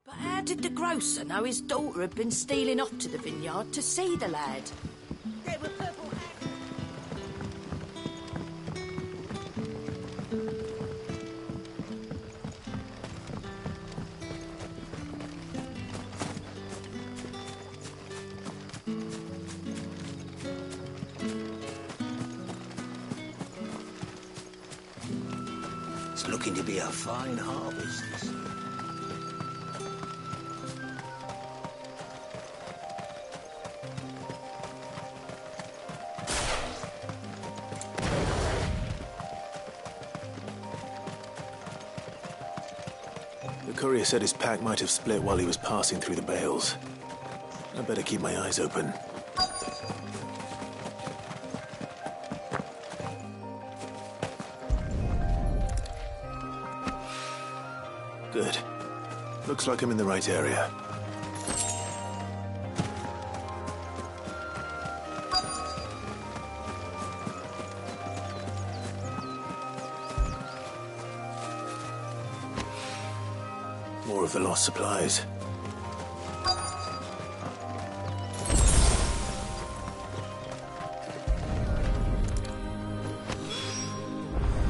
But how did the grocer know his daughter had been stealing off to the vineyard to see the lad? There were purple hats. It's looking to be a fine harvest this year. The courier said his pack might have split while he was passing through the bales. I better keep my eyes open. Good. Looks like I'm in the right area. More of the lost supplies.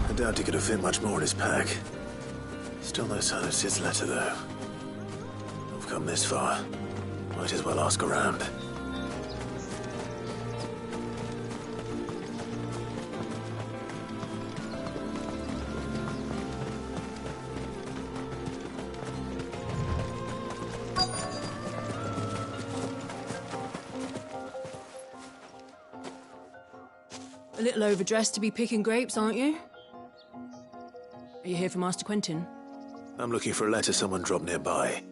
I doubt he could have fit much more in his pack. Still no sign of Sid's letter, though. I've come this far. Might as well ask around. A little overdressed to be picking grapes, aren't you? Are you here for Master Quentin? I'm looking for a letter someone dropped nearby.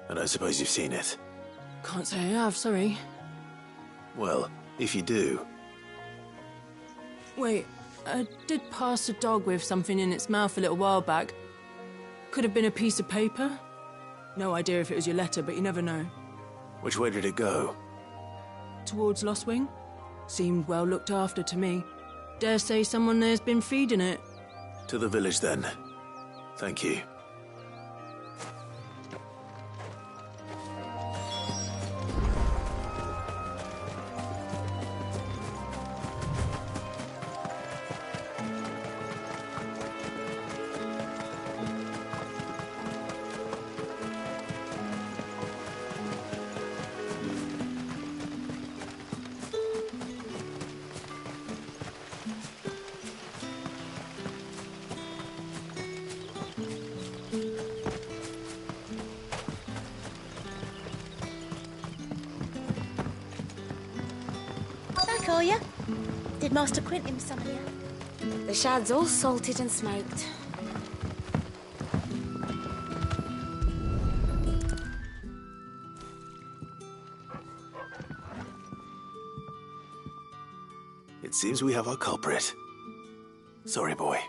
And I suppose you've seen it. Can't say I have, sorry. Well, if you do... Wait, I did pass a dog with something in its mouth a little while back. Could have been a piece of paper. No idea if it was your letter, but you never know. Which way did it go? Towards Lost Wing? Seemed well looked after to me. Dare say someone there's been feeding it. To the village, then. Thank you. Back, are you? Did Master Quentin summon you? The shad's all salted and smoked. It seems we have our culprit. Sorry, boy.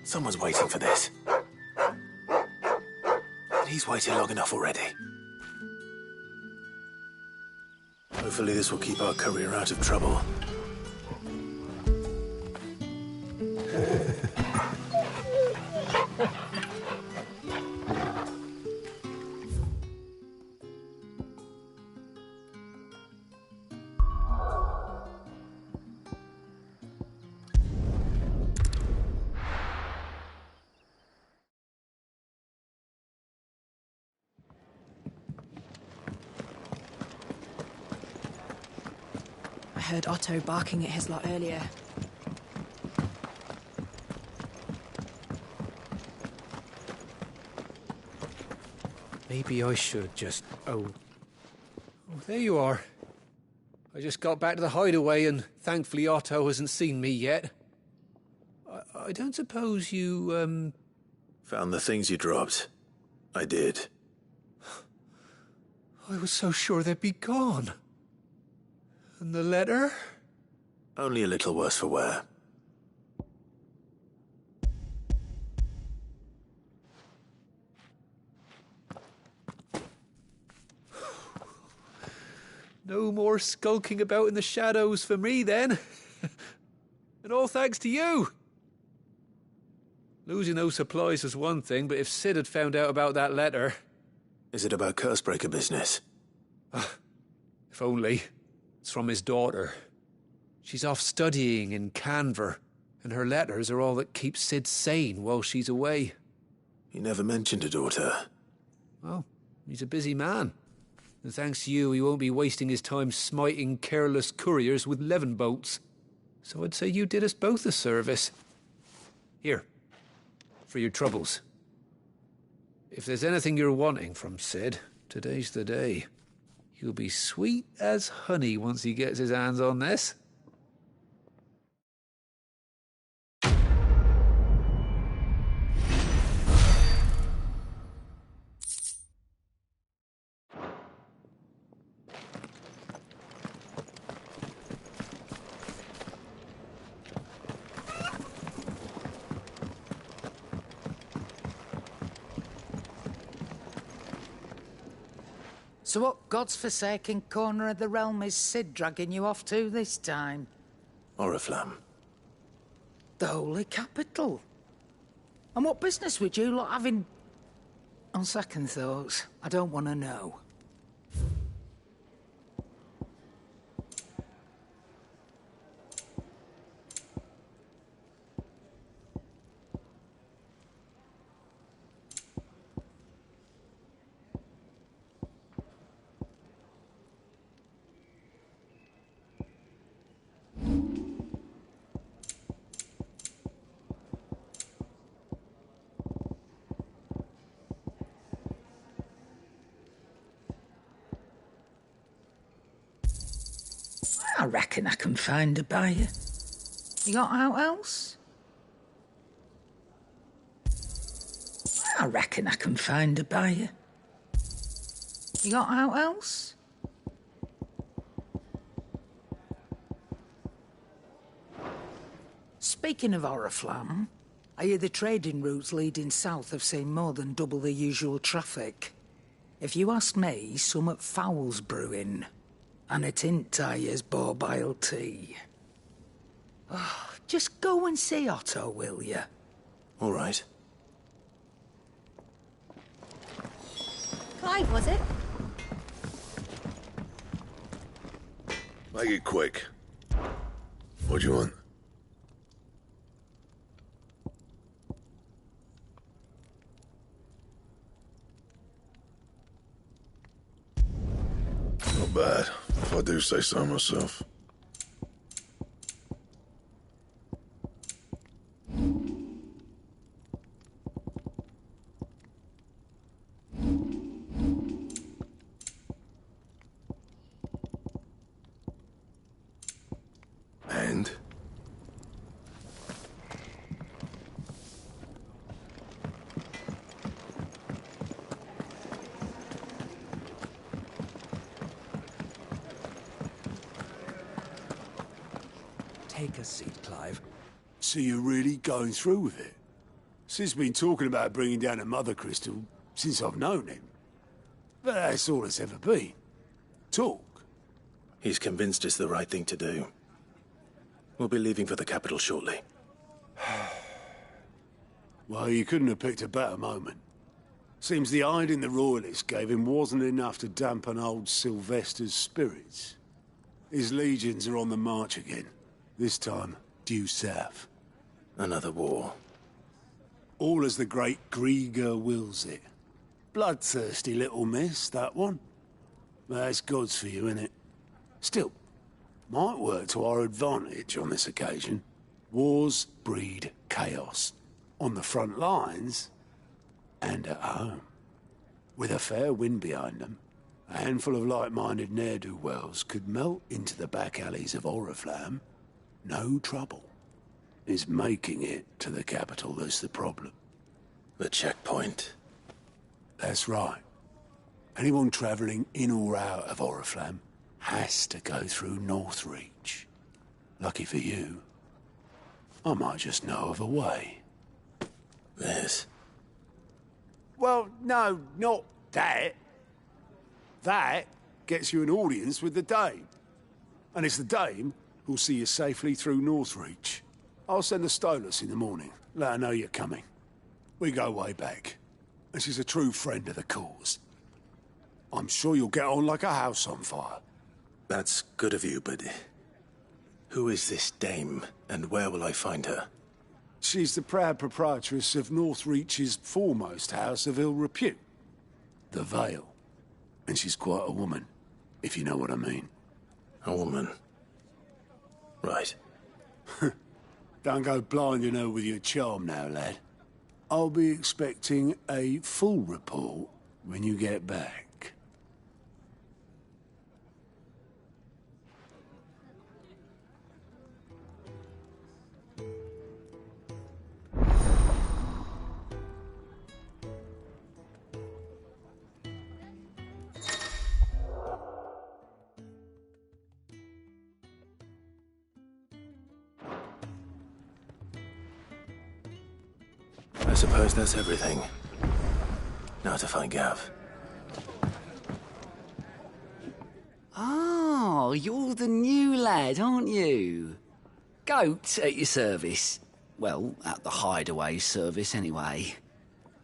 Someone's waiting for this. But he's waited long enough already. Hopefully this will keep our courier out of trouble. I heard Otto barking at his lot earlier. Maybe I should just... Oh, there you are. I just got back to the hideaway and thankfully Otto hasn't seen me yet. I don't suppose you, Found the things you dropped. I did. I was so sure they'd be gone. And the letter? Only a little worse for wear. No more skulking about in the shadows for me, then. And all thanks to you. Losing those supplies was one thing, but if Sid had found out about that letter... Is it about Cursebreaker business? If only. It's from his daughter. She's off studying in Canver, and her letters are all that keeps Sid sane while she's away. He never mentioned a daughter. Well, he's a busy man. And thanks to you, he won't be wasting his time smiting careless couriers with levin bolts. So I'd say you did us both a service. Here, for your troubles. If there's anything you're wanting from Sid, today's the day. He'll be sweet as honey once he gets his hands on this. So what God's forsaken corner of the realm is Sid dragging you off to this time? Oriflamme. The Holy Capital. And what business would you lot having... On second thoughts, I don't want to know. I reckon I can find a buyer. You got out else? I reckon I can find a buyer. You got out else? Speaking of Oriflamme, I hear the trading routes leading south have seen more than double the usual traffic. If you ask me, summat foul's brewing. And it ain't Tyre's borbile tea. Oh, just go and see Otto, will you? All right. Clive, was it? Make it quick. What do you want? Not bad, if I do say so myself. And? Take a seat, Clive. So you're really going through with it? Sid's been talking about bringing down a mother crystal since I've known him. But that's all it's ever been. Talk. He's convinced it's the right thing to do. We'll be leaving for the capital shortly. Well, you couldn't have picked a better moment. Seems the hiding the Royalists gave him wasn't enough to dampen old Sylvester's spirits. His legions are on the march again. This time, due south. Another war. All as the great Grieger wills it. Bloodthirsty little miss, that one. But that's God's for you, innit? Still, might work to our advantage on this occasion. Wars breed chaos. On the front lines, and at home. With a fair wind behind them, a handful of like-minded ne'er-do-wells could melt into the back alleys of Oriflamme. No trouble. Is making it to the capital that's the problem. The checkpoint. That's right. Anyone travelling in or out of Oriflamme has to go through Northreach. Lucky for you, I might just know of a way. This. Well, no, not that. That gets you an audience with the Dame. And it's the Dame who'll see you safely through Northreach. I'll send the Stolas in the morning. Let her know you're coming. We go way back, and she's a true friend of the cause. I'm sure you'll get on like a house on fire. That's good of you, but who is this dame, and where will I find her? She's the proud proprietress of Northreach's foremost house of ill repute, the Vale. And she's quite a woman, if you know what I mean. A woman? Right. Don't go blinding her with your charm now, lad. I'll be expecting a full report when you get back. I suppose that's everything. Now to find Gav. Oh, you're the new lad, aren't you? Goat at your service. Well, at the hideaway service, anyway.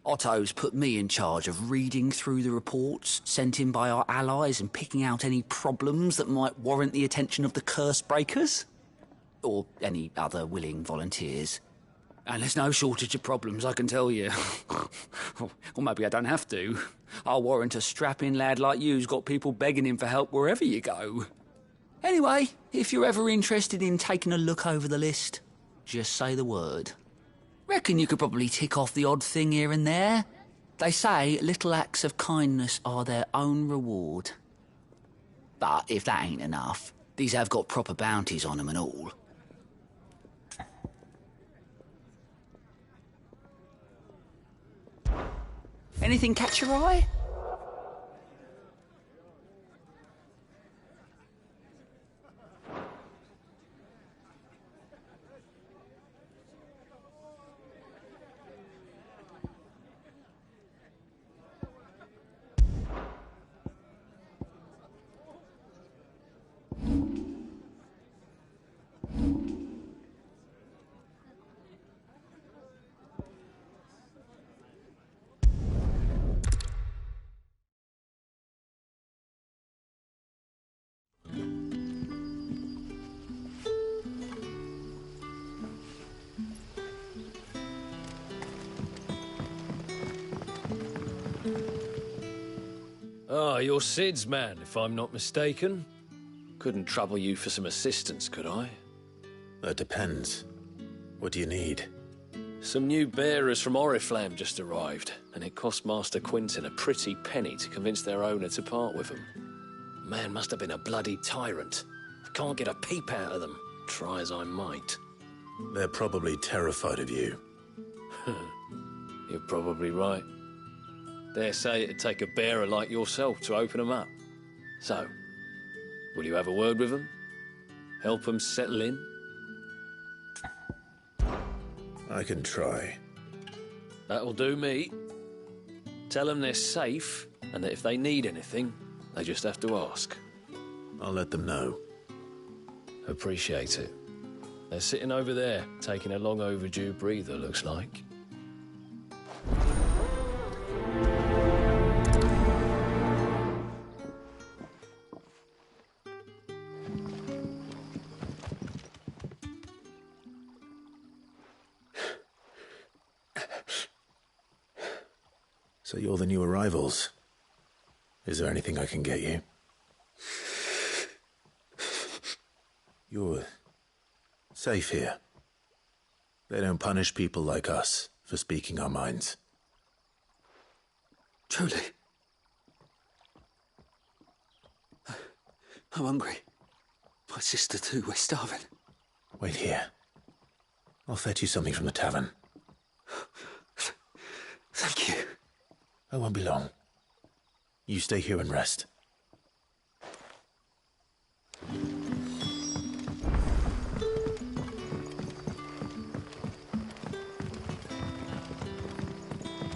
Otto's put me in charge of reading through the reports sent in by our allies and picking out any problems that might warrant the attention of the curse breakers. Or any other willing volunteers. And there's no shortage of problems, I can tell you. Or maybe I don't have to. I'll warrant a strapping lad like you's got people begging him for help wherever you go. Anyway, if you're ever interested in taking a look over the list, just say the word. Reckon you could probably tick off the odd thing here and there. They say little acts of kindness are their own reward. But if that ain't enough, these have got proper bounties on them and all. Anything catch your eye? Ah, you're Sid's man, if I'm not mistaken. Couldn't trouble you for some assistance, could I? That depends. What do you need? Some new bearers from Oriflamme just arrived, and it cost Master Quinton a pretty penny to convince their owner to part with them. Man must have been a bloody tyrant. I can't get a peep out of them, try as I might. They're probably terrified of you. You're probably right. Dare say it'd take a bearer like yourself to open them up. So, will you have a word with them? Help them settle in? I can try. That'll do me. Tell them they're safe, and that if they need anything, they just have to ask. I'll let them know. Appreciate it. They're sitting over there, taking a long overdue breather, looks like. So you're the new arrivals. Is there anything I can get you? You're safe here. They don't punish people like us for speaking our minds. Truly. I'm hungry. My sister too, we're starving. Wait here. I'll fetch you something from the tavern. Thank you. I won't be long. You stay here and rest.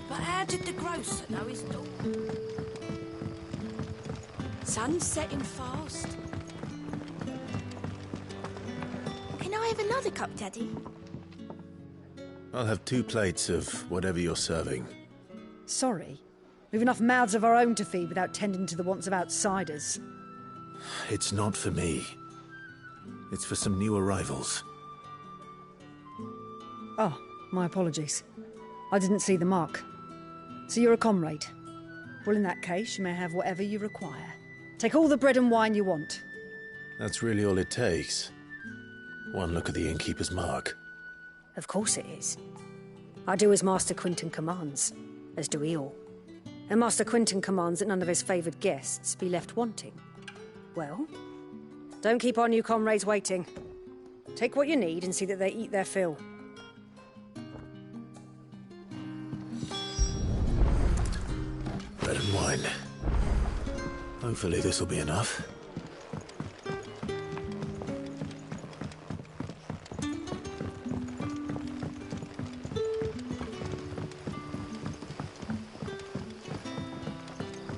But how did the grocer know his door? Sun's setting fast. Can I have another cup, Daddy? I'll have 2 plates of whatever you're serving. Sorry. We've enough mouths of our own to feed without tending to the wants of outsiders. It's not for me. It's for some new arrivals. Oh, my apologies. I didn't see the mark. So you're a comrade. Well, in that case, you may have whatever you require. Take all the bread and wine you want. That's really all it takes. One look at the innkeeper's mark. Of course it is. I do as Master Quinton commands, as do we all. And Master Quinton commands that none of his favoured guests be left wanting. Well, don't keep our new comrades waiting. Take what you need and see that they eat their fill. Bread and wine. Hopefully this'll be enough.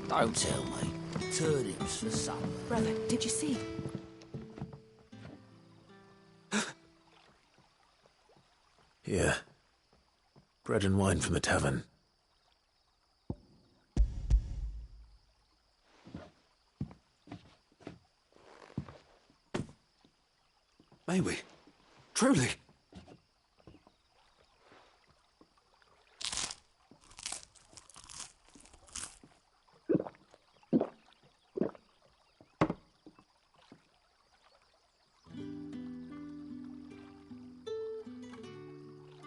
Don't tell me. Turnips for supper. Brother, did you see? Here. Bread and wine from the tavern. May we? Truly?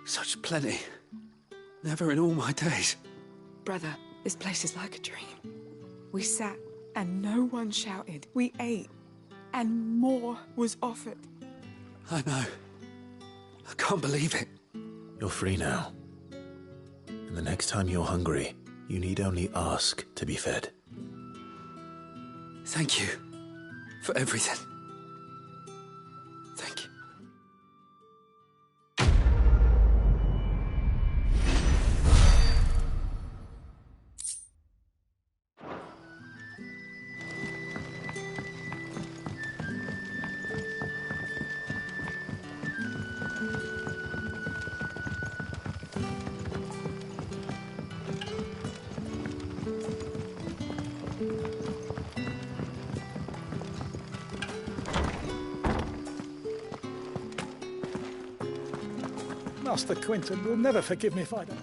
Such plenty. Never in all my days. Brother, this place is like a dream. We sat and no one shouted. We ate and more was offered. I know. I can't believe it. You're free now. And the next time you're hungry, you need only ask to be fed. Thank you for everything. Thank you. Master Quinton will never forgive me if I don't.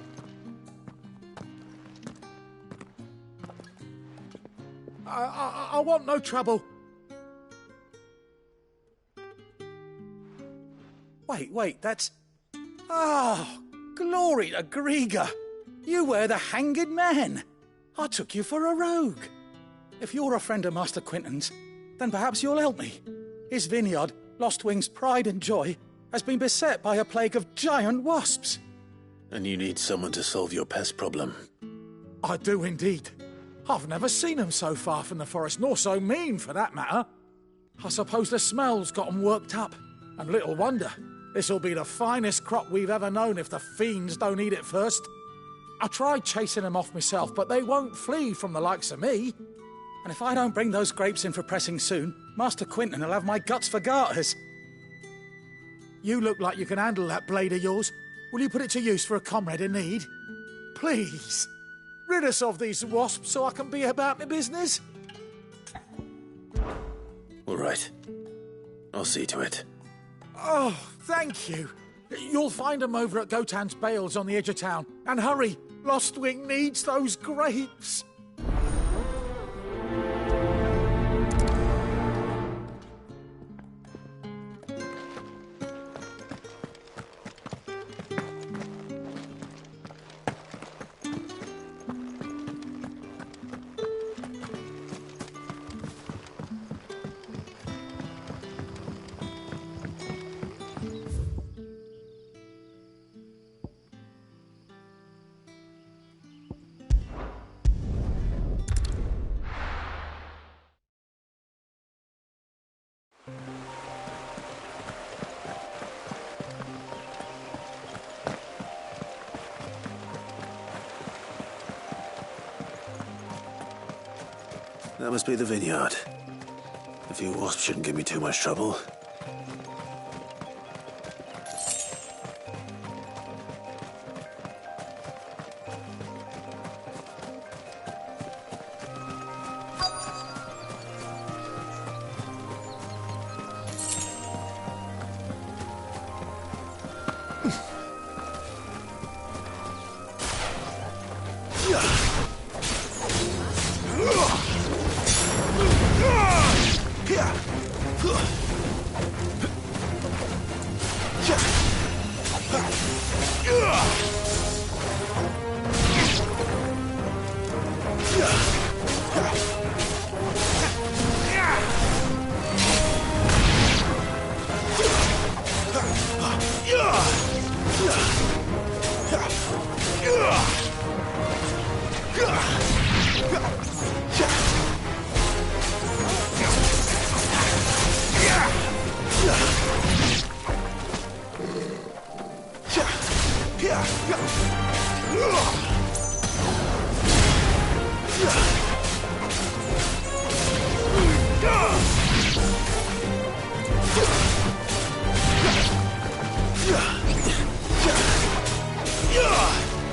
I want no trouble. Wait, that's... Oh, glory to Grieger. You were the hanged man. I took you for a rogue. If you're a friend of Master Quinton's, then perhaps you'll help me. His vineyard, Lostwing's pride and joy, has been beset by a plague of giant wasps. And you need someone to solve your pest problem. I do indeed. I've never seen them so far from the forest, nor so mean, for that matter. I suppose the smell's got 'em worked up, and little wonder. This'll be the finest crop we've ever known if the fiends don't eat it first. I tried chasing them off myself, but they won't flee from the likes of me. And if I don't bring those grapes in for pressing soon, Master Quinton will have my guts for garters. You look like you can handle that blade of yours. Will you put it to use for a comrade in need? Please, rid us of these wasps so I can be about my business. All right. I'll see to it. Oh, thank you. You'll find them over at Gotan's Bales on the edge of town. And hurry, Lostwing needs those grapes. That must be the vineyard. A few wasps shouldn't give me too much trouble.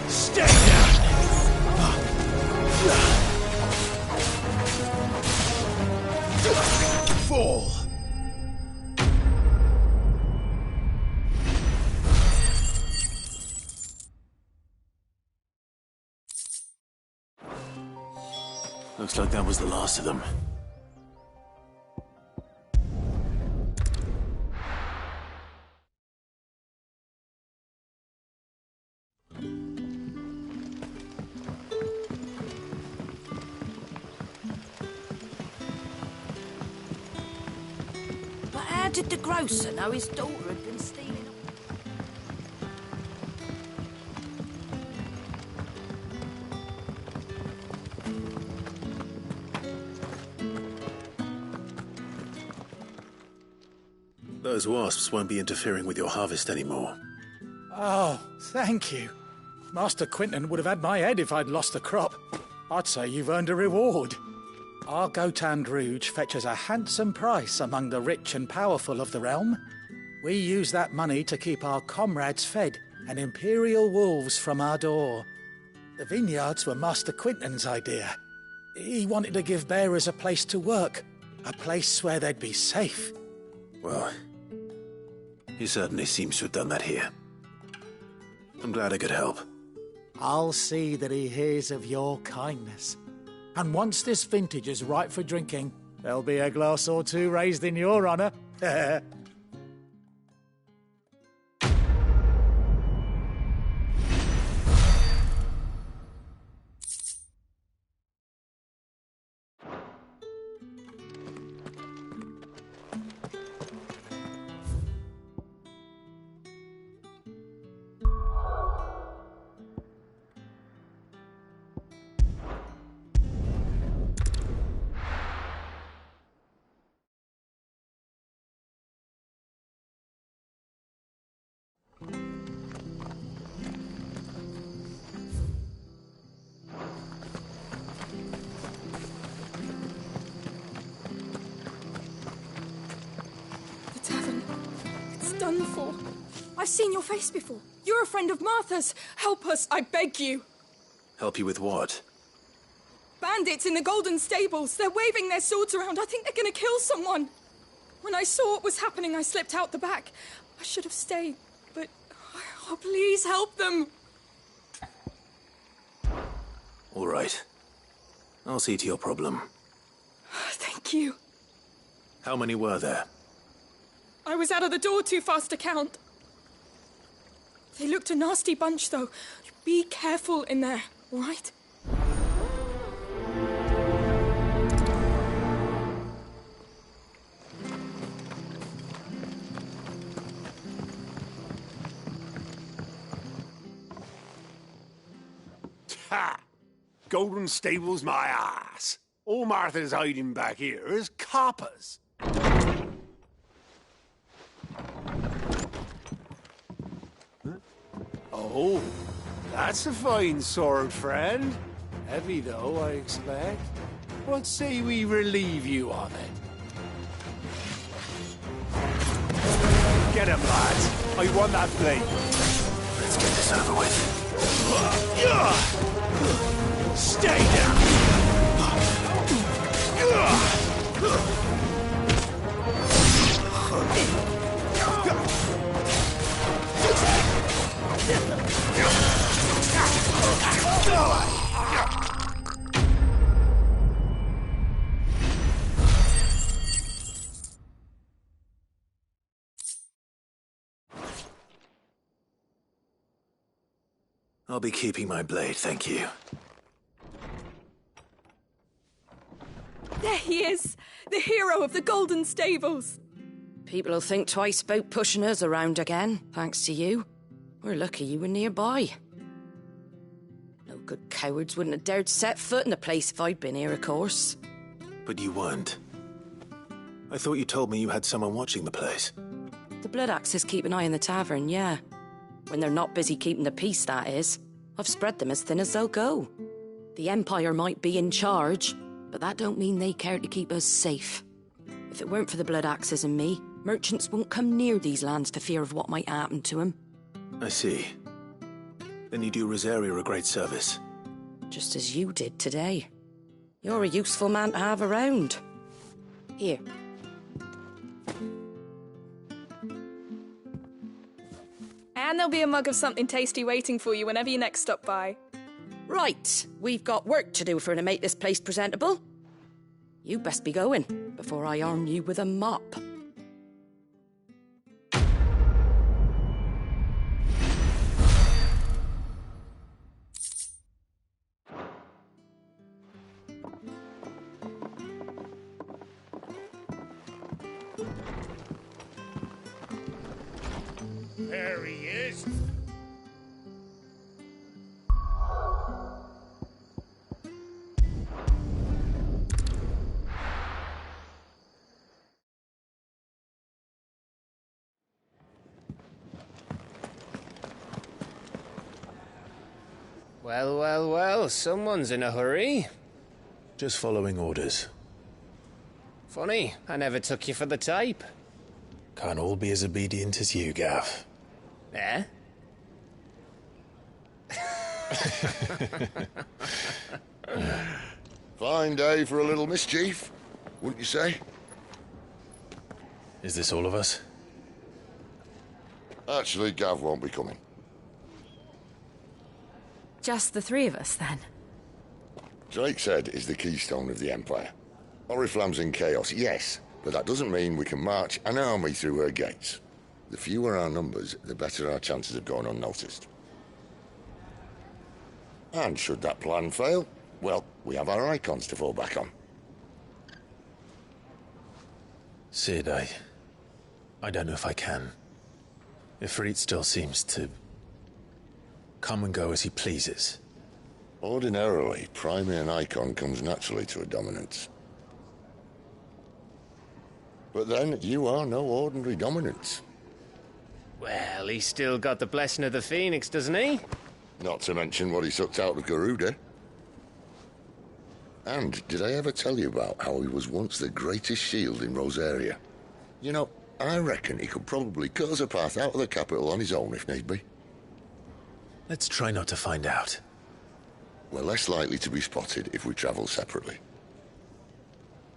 Stay down! Fall! Looks like that was the last of them. But how did the grocer know his daughter had been stealing? Those wasps won't be interfering with your harvest anymore. Oh, thank you. Master Quinton would have had my head if I'd lost the crop. I'd say you've earned a reward. Our Gotand Rouge fetches a handsome price among the rich and powerful of the realm. We use that money to keep our comrades fed and imperial wolves from our door. The vineyards were Master Quinton's idea. He wanted to give bearers a place to work, a place where they'd be safe. Well, he certainly seems to have done that here. I'm glad I could help. I'll see that he hears of your kindness. And once this vintage is ripe for drinking, there'll be a glass or two raised in your honour. Done for. I've seen your face before. You're a friend of Martha's. Help us, I beg you. Help you with what? Bandits in the Golden Stables. They're waving their swords around. I think they're going to kill someone. When I saw what was happening, I slipped out the back. I should have stayed, but... Oh, please help them. All right. I'll see to your problem. Thank you. How many were there? I was out of the door too fast to count. They looked a nasty bunch, though. Be careful in there, all right? Ha! Golden Stables my ass. All Martha's hiding back here is coppers. Oh, that's a fine sword, friend. Heavy, though, I expect. What say we relieve you of it? Get him, lads. I want that blade. Let's get this over with. Stay down! I'll be keeping my blade, thank you. There he is! The hero of the Golden Stables! People will think twice about pushing us around again, thanks to you. We're lucky you were nearby. No good cowards wouldn't have dared set foot in the place if I'd been here, of course. But you weren't. I thought you told me you had someone watching the place. The Blood Axes keep an eye on the tavern, yeah. When they're not busy keeping the peace, that is. I've spread them as thin as they'll go. The Empire might be in charge, but that don't mean they care to keep us safe. If it weren't for the Blood Axes and me, merchants won't come near these lands for fear of what might happen to them. I see. Then you do Rosaria a great service. Just as you did today. You're a useful man to have around. Here. And there'll be a mug of something tasty waiting for you whenever you next stop by. Right, we've got work to do for to make this place presentable. You best be going, before I arm you with a mop. There he is. Well, well, well, someone's in a hurry. Just following orders. Funny, I never took you for the type. Can't all be as obedient as you, Gav. Eh? Fine day for a little mischief, wouldn't you say? Is this all of us? Actually, Gav won't be coming. Just the three of us, then? Drake's Head is the keystone of the Empire. Oriflamme's in chaos, yes, but that doesn't mean we can march an army through her gates. The fewer our numbers, the better our chances of going unnoticed. And should that plan fail, well, we have our icons to fall back on. Sid, I don't know if I can. Ifrit still seems to come and go as he pleases. Ordinarily, priming an icon comes naturally to a dominance. But then, you are no ordinary dominance. Well, he's still got the blessing of the Phoenix, doesn't he? Not to mention what he sucked out of Garuda. And did I ever tell you about how he was once the greatest shield in Rosaria? You know, I reckon he could probably cut us a path out of the capital on his own if need be. Let's try not to find out. We're less likely to be spotted if we travel separately.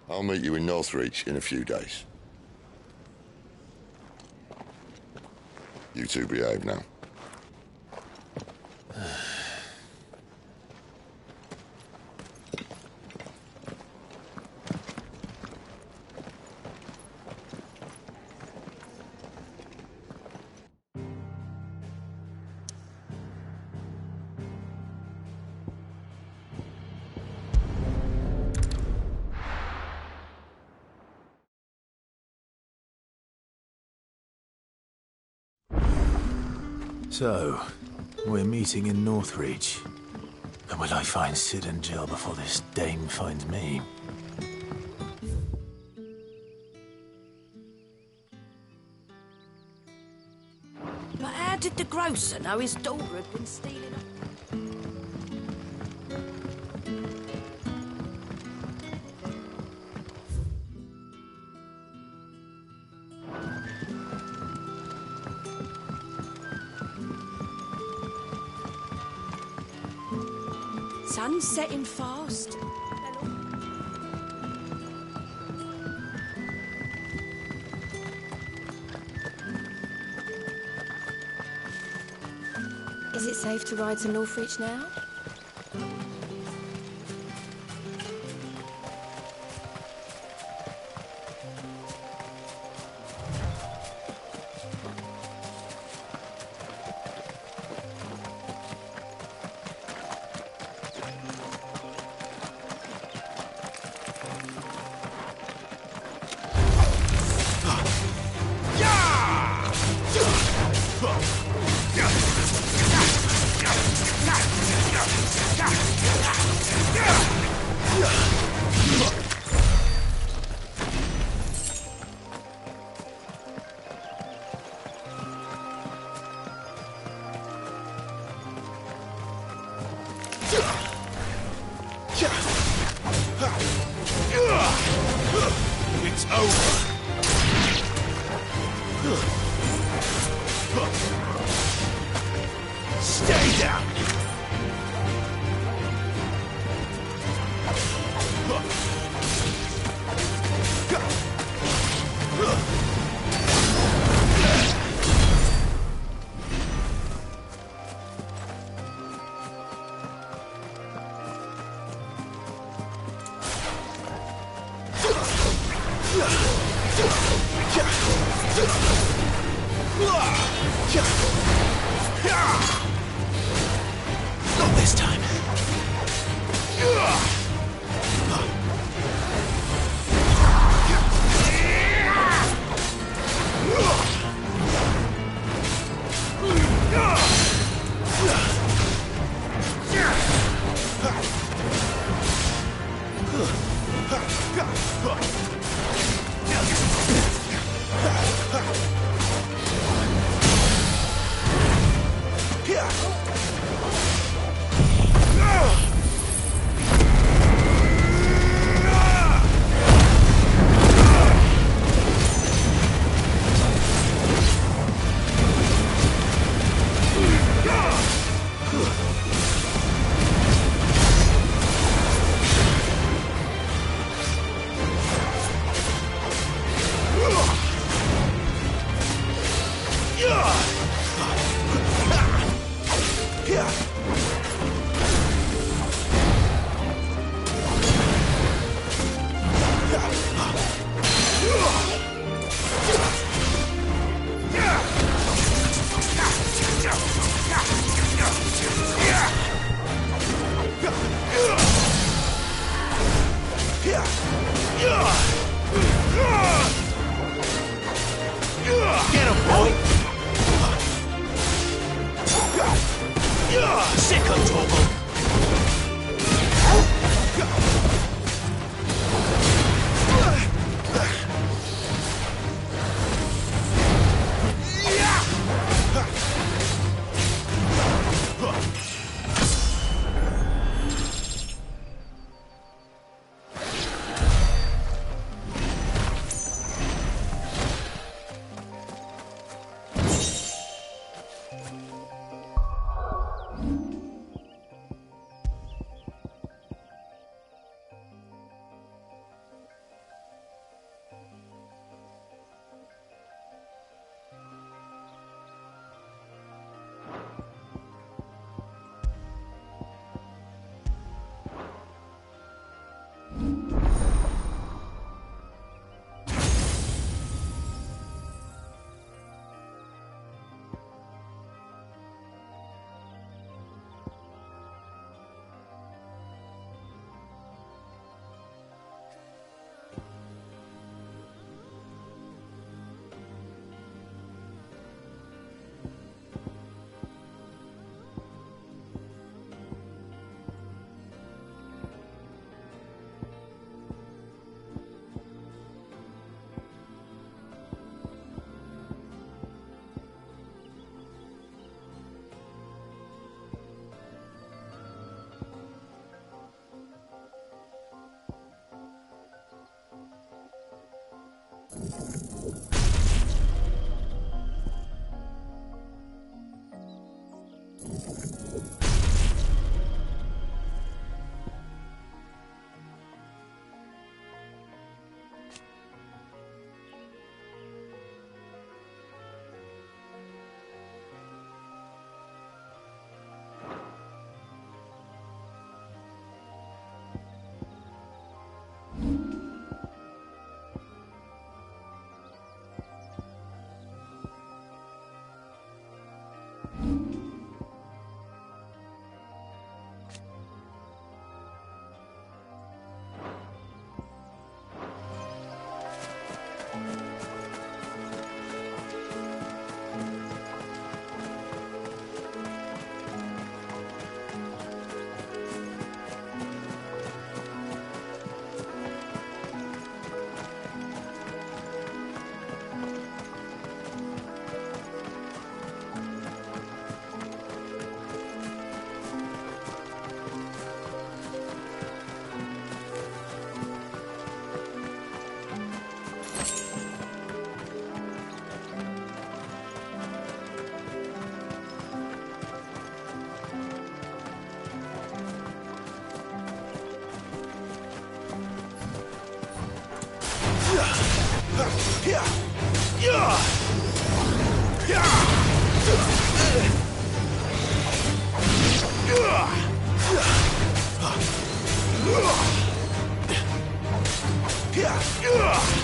I'll meet you in Northreach in a few days. You two behave now. So, we're meeting in Northreach. And will I find Sid and Jill before this dame finds me? But how did the grocer know his daughter had been stealing up? Sun's setting fast. Is it safe to ride to Northreach now? It's over. Stay down. Not this time.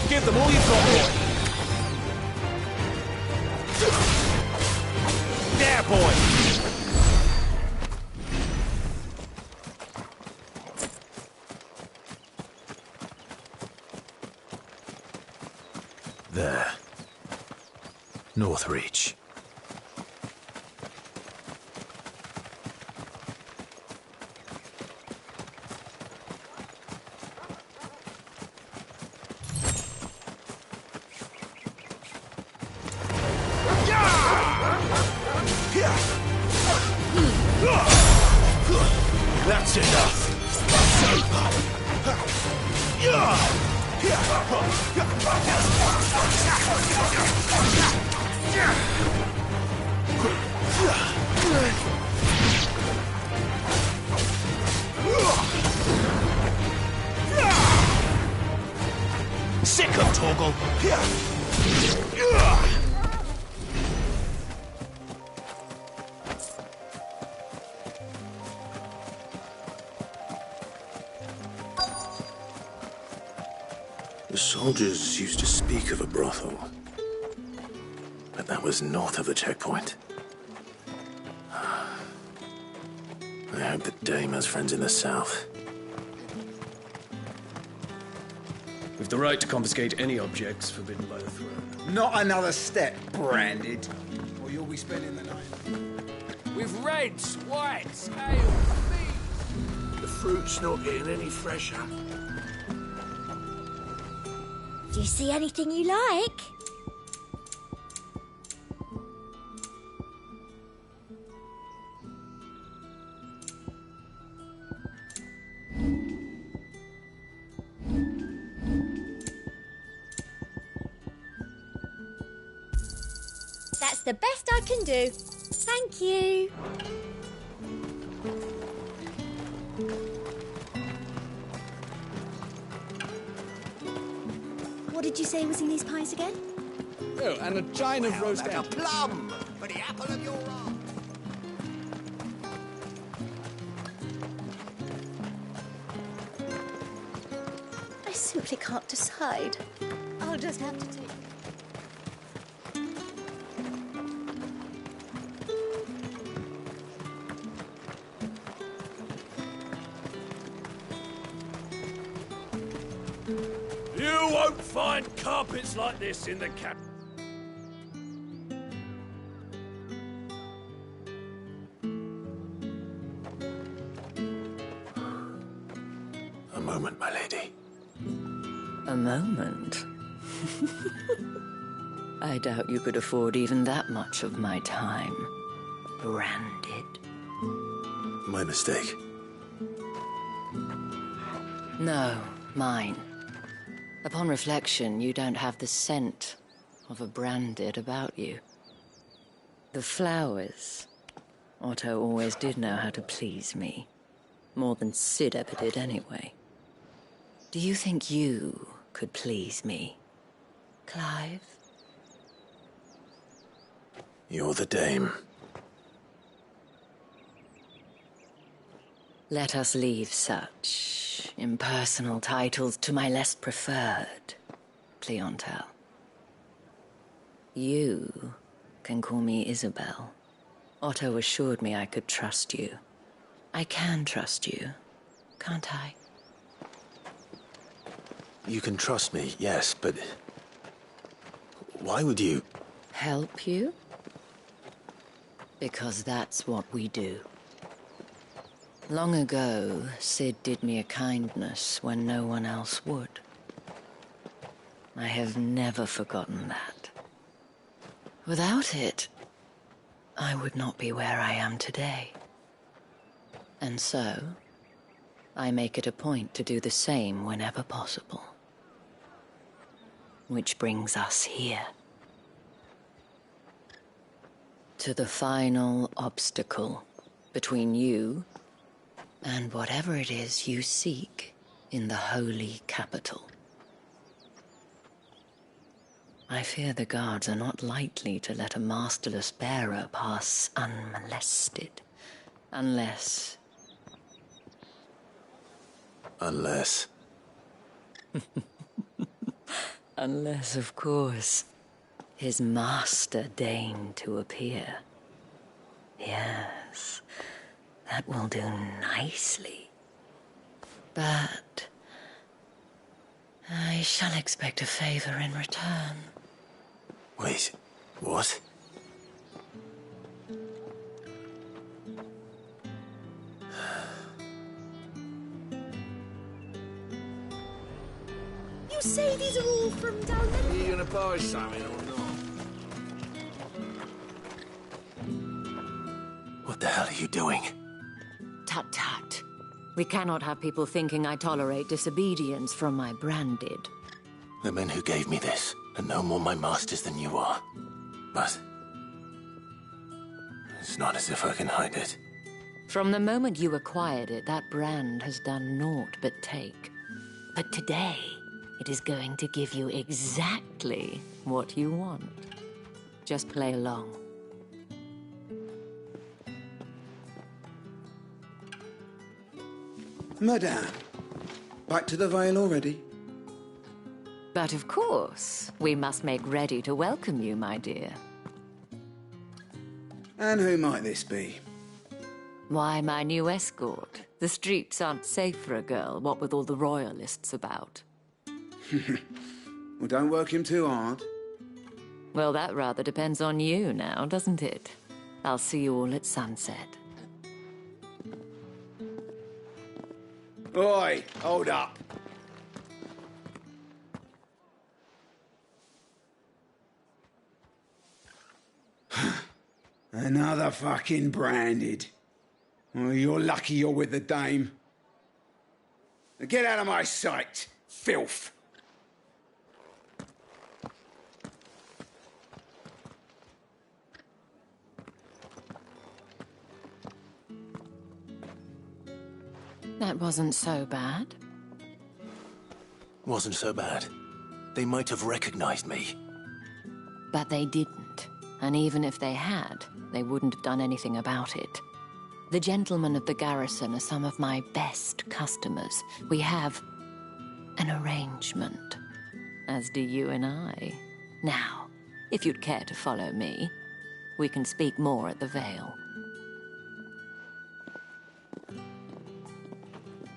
Give them all you've got, boy. There, boy. There. Northreach. That's enough. Sick of Torgal. The soldiers used to speak of a brothel, but that was north of the checkpoint. I hope that Dame has friends in the south. We've the right to confiscate any objects forbidden by the throne. Not another step, branded, or you'll be spending the night. With reds, whites, ale, The fruit's not getting any fresher. Do you see anything you like? That's the best I can do. Thank you. What did you say was in these pies again? Oh, and a chine of roast Like a egg. plum for the apple of your eye. I simply can't decide. I'll just have to take it. You won't find carpets like this in the cap. A moment, my lady. A moment? I doubt you could afford even that much of my time. Branded. My mistake. No, mine. Upon reflection, you don't have the scent of a branded about you. The flowers. Otto always did know how to please me. More than Sid ever did anyway. Do you think you could please me, Clive? You're the Dame. Let us leave such impersonal titles to my less preferred clientele. You can call me Isabel. Otto assured me I could trust you. I can trust you, can't I? You can trust me, yes, but why would you? Help you? Because that's what we do. Long ago, Sid did me a kindness when no one else would. I have never forgotten that. Without it, I would not be where I am today. And so, I make it a point to do the same whenever possible. Which brings us here. To the final obstacle between you and whatever it is you seek in the holy capital. I fear the guards are not likely to let a masterless bearer pass unmolested. Unless... Unless... Unless, of course, his master deigned to appear. Yes, that will do nicely. But... I shall expect a favor in return. Wait, what? You say these are all from down there? Are you gonna buy something or not? What the hell are you doing? Tut tut. We cannot have people thinking I tolerate disobedience from my branded. The men who gave me this are no more my masters than you are. But... it's not as if I can hide it. From the moment you acquired it, that brand has done naught but take. But today, it is going to give you exactly what you want. Just play along. Madame, back to the Vale already? But of course, we must make ready to welcome you, my dear. And who might this be? Why, my new escort. The streets aren't safe for a girl, what with all the royalists about. Well, don't work him too hard. Well, that rather depends on you now, doesn't it? I'll see you all at sunset. Oi, hold up. Another fucking branded. Oh, you're lucky you're with the dame. Now get out of my sight, filth. That wasn't so bad. Wasn't so bad. They might have recognized me. But they didn't. And even if they had, they wouldn't have done anything about it. The gentlemen of the garrison are some of my best customers. We have an arrangement, as do you and I. Now, if you'd care to follow me, we can speak more at the Vale.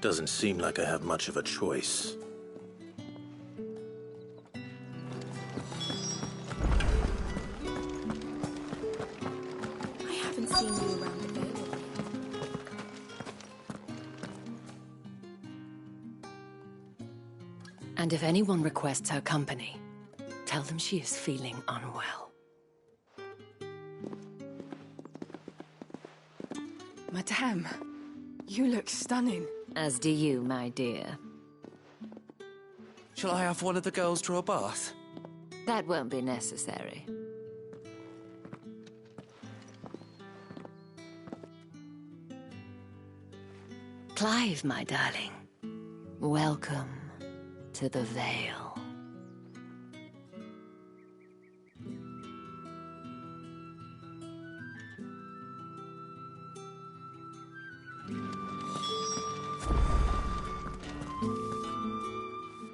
Doesn't seem like I have much of a choice. I haven't seen you around the Vale. And if anyone requests her company, tell them she is feeling unwell. Madame, you look stunning. As do you, my dear. Shall I have one of the girls draw a bath? That won't be necessary. Clive, my darling. Welcome to the Vale.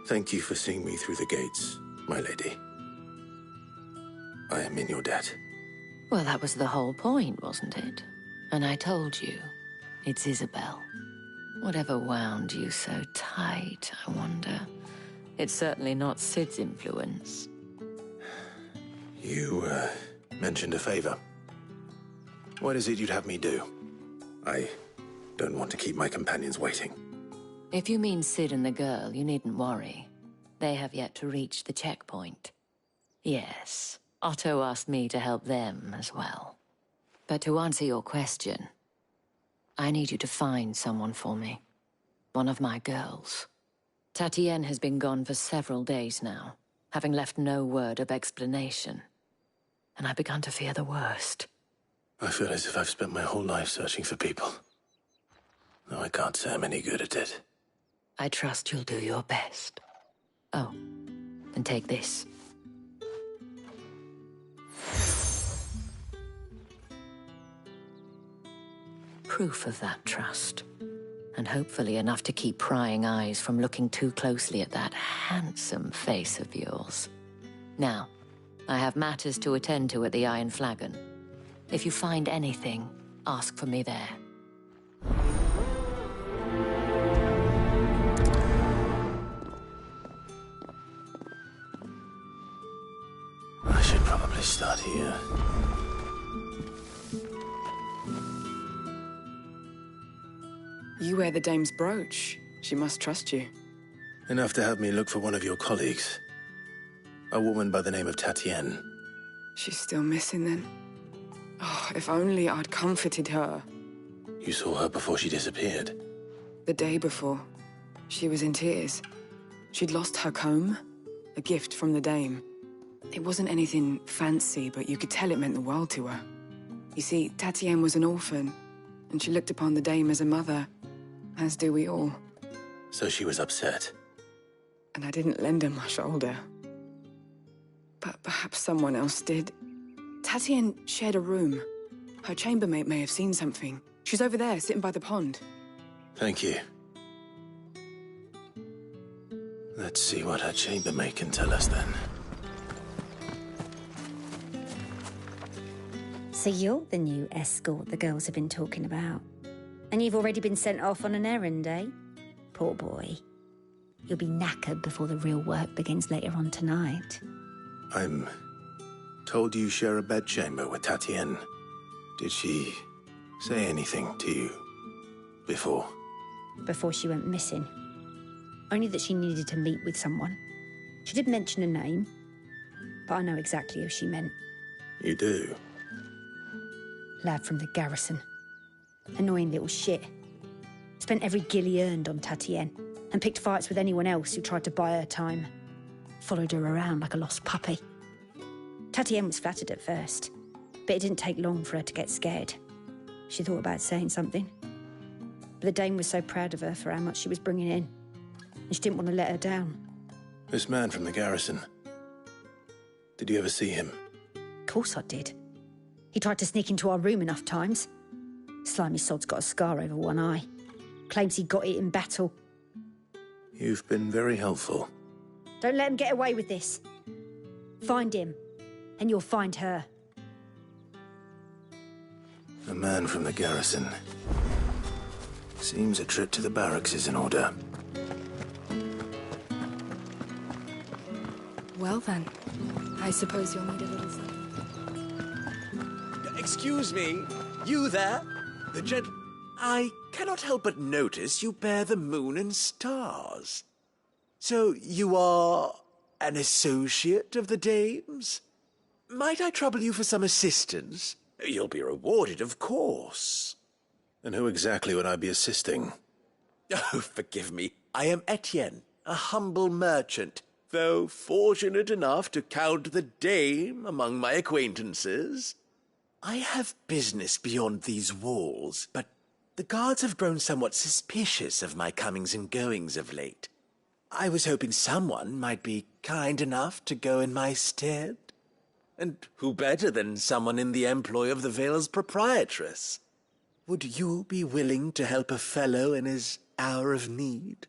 Thank you for seeing me through the gates, my lady. I am in your debt. Well, that was the whole point, wasn't it? And I told you, it's Isabel. Whatever wound you so tight, I wonder. It's certainly not Sid's influence. You, mentioned a favor. What is it you'd have me do? I don't want to keep my companions waiting. If you mean Sid and the girl, you needn't worry. They have yet to reach the checkpoint. Yes, Otto asked me to help them as well. But to answer your question, I need you to find someone for me. One of my girls. Tatienne has been gone for several days now, having left no word of explanation. And I've begun to fear the worst. I feel as if I've spent my whole life searching for people. Though I can't say I'm any good at it. I trust you'll do your best. Oh, and take this. Proof of that trust. And hopefully enough to keep prying eyes from looking too closely at that handsome face of yours. Now, I have matters to attend to at the Iron Flagon. If you find anything, ask for me there. I should probably start here. You wear the dame's brooch. She must trust you. Enough to have me look for one of your colleagues. A woman by the name of Tatienne. She's still missing then. Oh, if only I'd comforted her. You saw her before she disappeared? The day before. She was in tears. She'd lost her comb, a gift from the dame. It wasn't anything fancy, but you could tell it meant the world to her. You see, Tatienne was an orphan, and she looked upon the dame as a mother, as do we all. So she was upset. And I didn't lend her my shoulder. But perhaps someone else did. Tatienne shared a room. Her chambermaid may have seen something. She's over there, sitting by the pond. Thank you. Let's see what her chambermaid can tell us then. So you're the new escort the girls have been talking about. And you've already been sent off on an errand, eh? Poor boy. You'll be knackered before the real work begins later on tonight. I'm told you share a bedchamber with Tatienne. Did she say anything to you before? Before she went missing. Only that she needed to meet with someone. She did mention a name, but I know exactly who she meant. You do? Lad from the garrison. Annoying little shit. Spent every guil he earned on Tatienne, and picked fights with anyone else who tried to buy her time. Followed her around like a lost puppy. Tatienne was flattered at first, but it didn't take long for her to get scared. She thought about saying something. But the dame was so proud of her for how much she was bringing in, and she didn't want to let her down. This man from the garrison. Did you ever see him? Of course I did. He tried to sneak into our room enough times. Slimy sod's got a scar over one eye. Claims he got it in battle. You've been very helpful. Don't let him get away with this. Find him, and you'll find her. A man from the garrison. Seems a trip to the barracks is in order. Well then, I suppose you'll need a little something. Excuse me, you there? The gent... I cannot help but notice you bear the moon and stars. So you are an associate of the dame's? Might I trouble you for some assistance? You'll be rewarded, of course. And who exactly would I be assisting? Oh, forgive me. I am Etienne, a humble merchant, though fortunate enough to count the dame among my acquaintances. I have business beyond these walls, but the guards have grown somewhat suspicious of my comings and goings of late. I was hoping someone might be kind enough to go in my stead. And who better than someone in the employ of the Vale's proprietress? Would you be willing to help a fellow in his hour of need?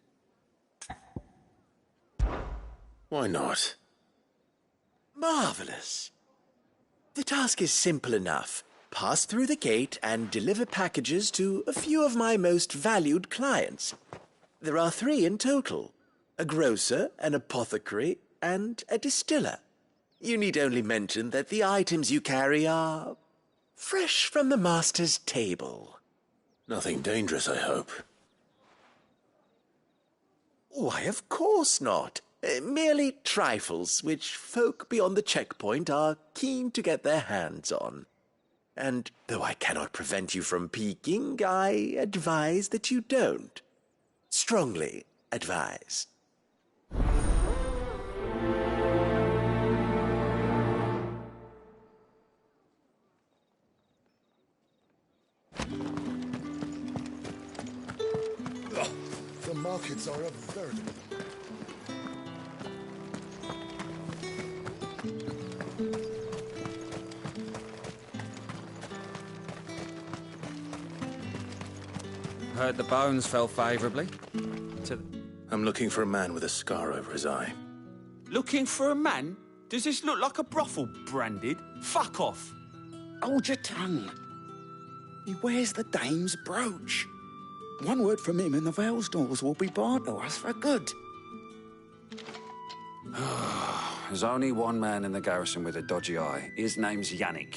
Why not? Marvelous. The task is simple enough. Pass through the gate and deliver packages to a few of my most valued clients. There are 3 in total. A grocer, an apothecary, and a distiller. You need only mention that the items you carry are fresh from the master's table. Nothing dangerous, I hope. Why, of course not. Merely trifles which folk beyond the checkpoint are keen to get their hands on. And though I cannot prevent you from peeking, I advise that you don't. Strongly advise. The markets are a veritable... Heard the bones fell favourably. I'm looking for a man with a scar over his eye. Looking for a man? Does this look like a brothel, Branded? Fuck off! Hold your tongue. He wears the dame's brooch. One word from him and the Vale's doors will be barred to us for good. There's only one man in the garrison with a dodgy eye. His name's Yannick.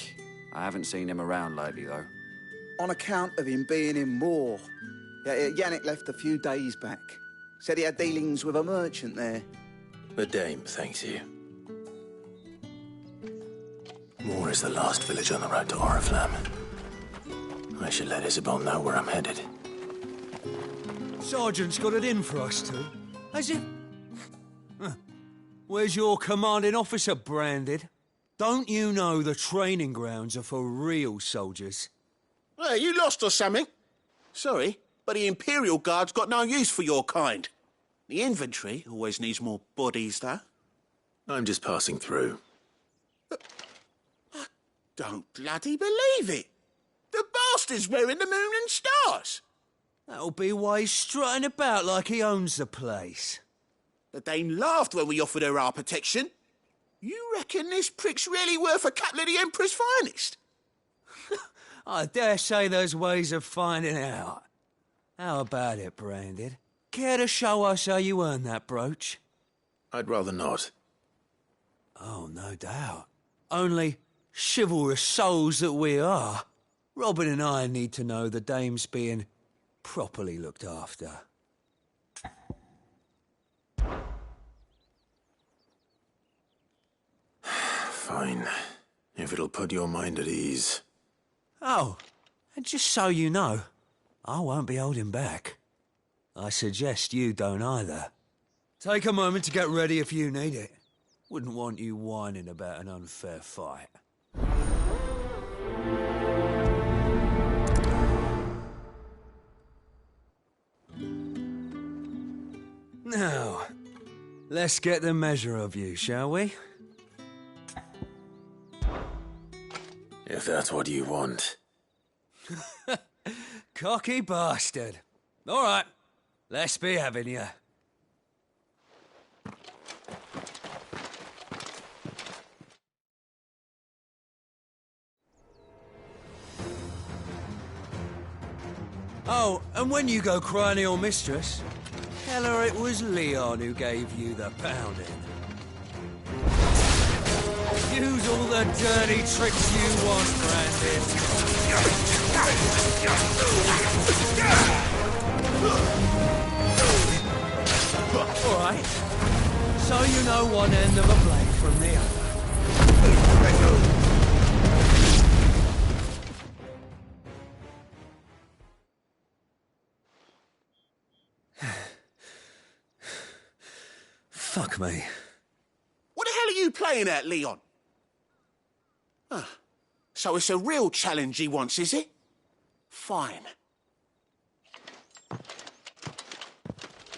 I haven't seen him around lately, though. On account of him being in war. Yannick left a few days back. Said he had dealings with a merchant there. The dame thanks you. Moor is the last village on the road to Oriflamme. I should let Isabel know where I'm headed. Sergeant's got it in for us two. Has he? Huh. Where's your commanding officer, Branded? Don't you know the training grounds are for real soldiers? Hey, you lost or something? Sorry, but the Imperial Guard's got no use for your kind. The infantry always needs more bodies, though. I'm just passing through. I don't bloody believe it. The bastard's wearing the moon and stars. That'll be why he's strutting about like he owns the place. The Dame laughed when we offered her our protection. You reckon this prick's really worth a couple of the Emperor's finest? I dare say there's ways of finding out. How about it, Branded? Care to show us how you earned that brooch? I'd rather not. Oh, no doubt. Only chivalrous souls that we are, Robin and I need to know the dame's being properly looked after. Fine. If it'll put your mind at ease. Oh, and just so you know, I won't be holding back. I suggest you don't either. Take a moment to get ready if you need it. Wouldn't want you whining about an unfair fight. Now, let's get the measure of you, shall we? If that's what you want. Cocky bastard. All right, let's be having you. Oh, and when you go crying to your mistress, tell her it was Leon who gave you the pounding. Use all the dirty tricks you want, Brandon. All right. So you know one end of a blade from the other. Fuck me. What the hell are you playing at, Leon? Huh. So it's a real challenge he wants, is it? Fine.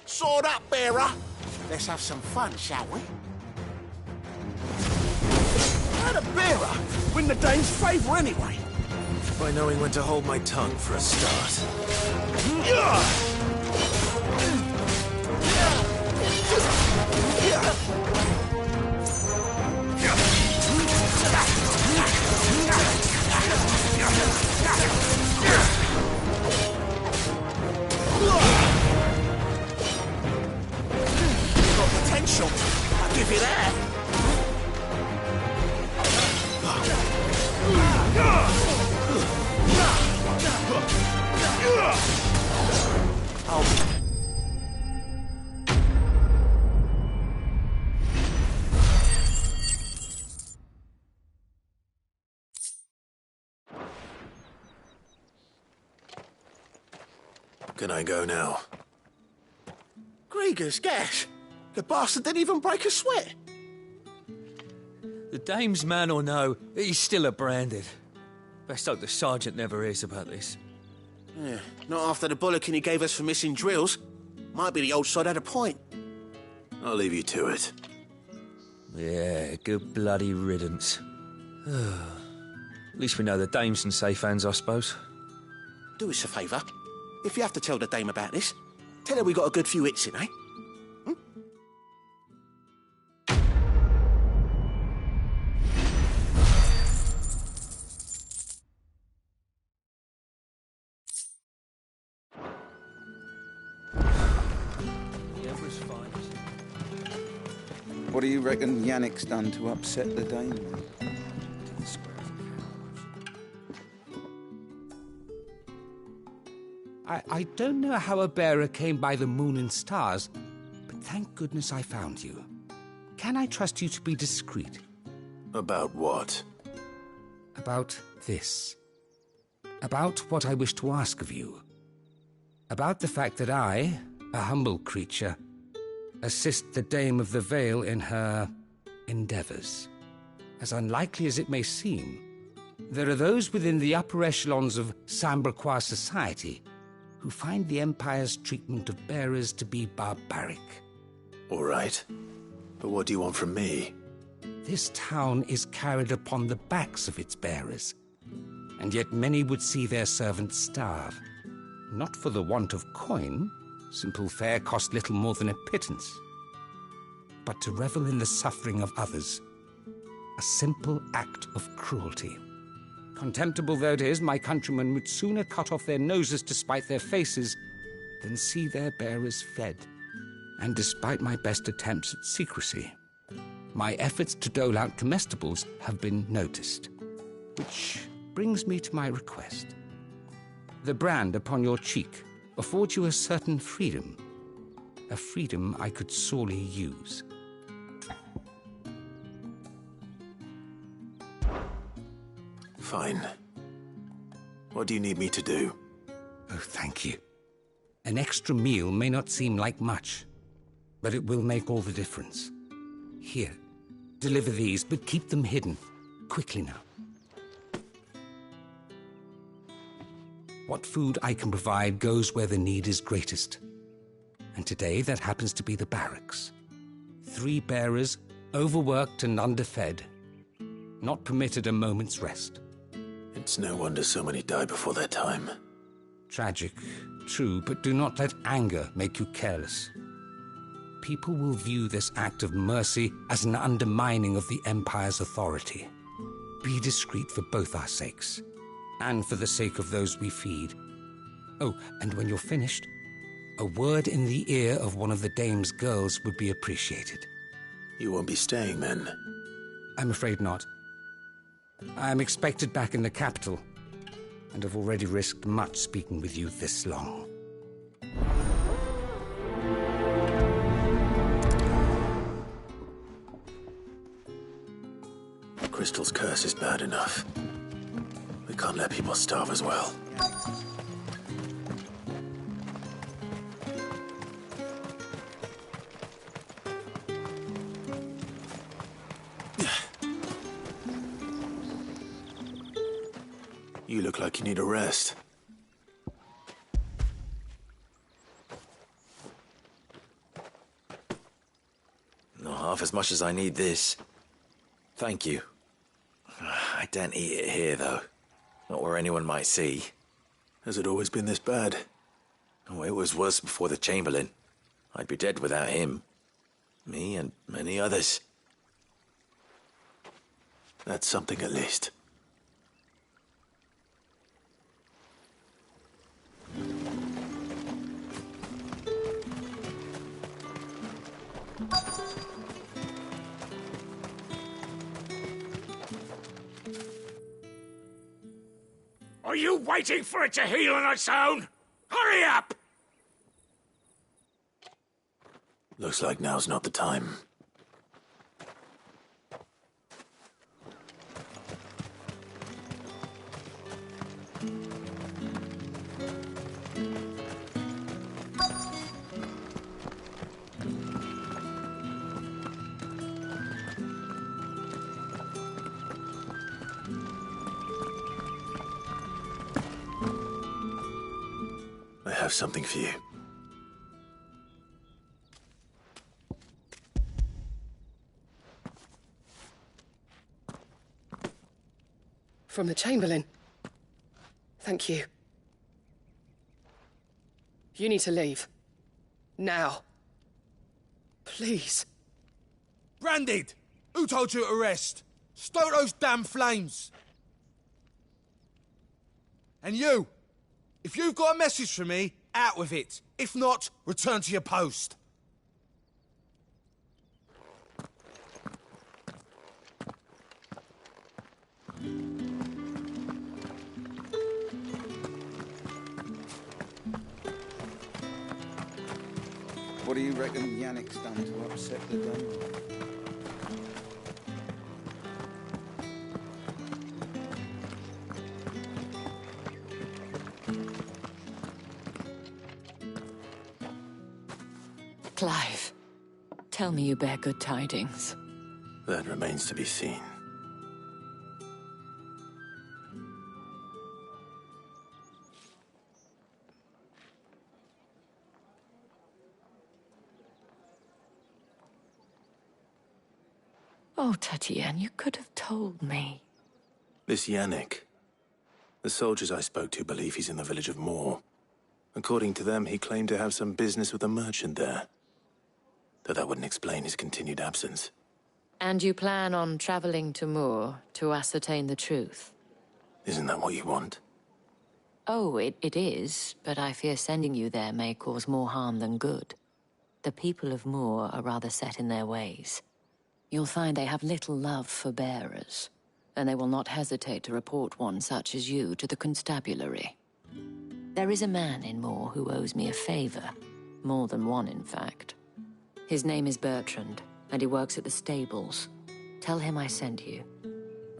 Sword up, bearer. Let's have some fun, shall we? How'd a bearer win the Dane's favour anyway? By knowing when to hold my tongue for a start. Got potential. I'll give you that. Oh. Can I go now? Grieger's gas. The bastard didn't even break a sweat. The dame's man or no, he's still a Branded. Best hope the sergeant never hears about this. Yeah, not after the bullocking he gave us for missing drills. Might be the old sod had a point. I'll leave you to it. Yeah, good bloody riddance. At least we know the dame's in safe hands, I suppose. Do us a favour. If you have to tell the dame about this, tell her we got a good few hits in, eh? What do you reckon Yannick's done to upset the dame? I don't know how a bearer came by the moon and stars, but thank goodness I found you. Can I trust you to be discreet? About what? About this. About what I wish to ask of you. About the fact that I, a humble creature, assist the Dame of the Vale in her endeavors. As unlikely as it may seem, there are those within the upper echelons of Sambraquois society who find the Empire's treatment of bearers to be barbaric. All right. But what do you want from me? This town is carried upon the backs of its bearers, and yet many would see their servants starve. Not for the want of coin. Simple fare cost little more than a pittance. But to revel in the suffering of others, a simple act of cruelty. Contemptible though it is, my countrymen would sooner cut off their noses to spite their faces than see their bearers fed. And despite my best attempts at secrecy, my efforts to dole out comestibles have been noticed. Which brings me to my request. The brand upon your cheek affords you a certain freedom. A freedom I could sorely use. Fine. What do you need me to do? Oh, thank you. An extra meal may not seem like much, but it will make all the difference. Here, deliver these, but keep them hidden. Quickly now. What food I can provide goes where the need is greatest. And today that happens to be the barracks. 3 bearers, overworked and underfed, not permitted a moment's rest. It's no wonder so many die before their time. Tragic, true, but do not let anger make you careless. People will view this act of mercy as an undermining of the Empire's authority. Be discreet for both our sakes, and for the sake of those we feed. Oh, and when you're finished, a word in the ear of one of the Dame's girls would be appreciated. You won't be staying, then? I'm afraid not. I'm expected back in the capital, and have already risked much speaking with you this long. Crystal's curse is bad enough. We can't let people starve as well. You look like you need a rest. Not half as much as I need this. Thank you. I daren't eat it here, though. Not where anyone might see. Has it always been this bad? Oh, it was worse before the Chamberlain. I'd be dead without him. Me and many others. That's something at least. Are you waiting for it to heal on its own? Hurry up! Looks like now's not the time. I have something for you. From the Chamberlain. Thank you. You need to leave. Now. Please. Branded! Who told you to rest? Stoke those damn flames! And you! If you've got a message for me, out with it. If not, return to your post. What do you reckon Yannick's done to upset the dame? Clive, tell me you bear good tidings. That remains to be seen. Oh, Tatienne, you could have told me. This Yannick. The soldiers I spoke to believe he's in the village of Moor. According to them, he claimed to have some business with a merchant there. Though that wouldn't explain his continued absence. And you plan on traveling to Moor to ascertain the truth? Isn't that what you want? Oh, it is, but I fear sending you there may cause more harm than good. The people of Moor are rather set in their ways. You'll find they have little love for bearers, and they will not hesitate to report one such as you to the constabulary. There is a man in Moor who owes me a favor. More than one, in fact. His name is Bertrand, and he works at the stables. Tell him I sent you.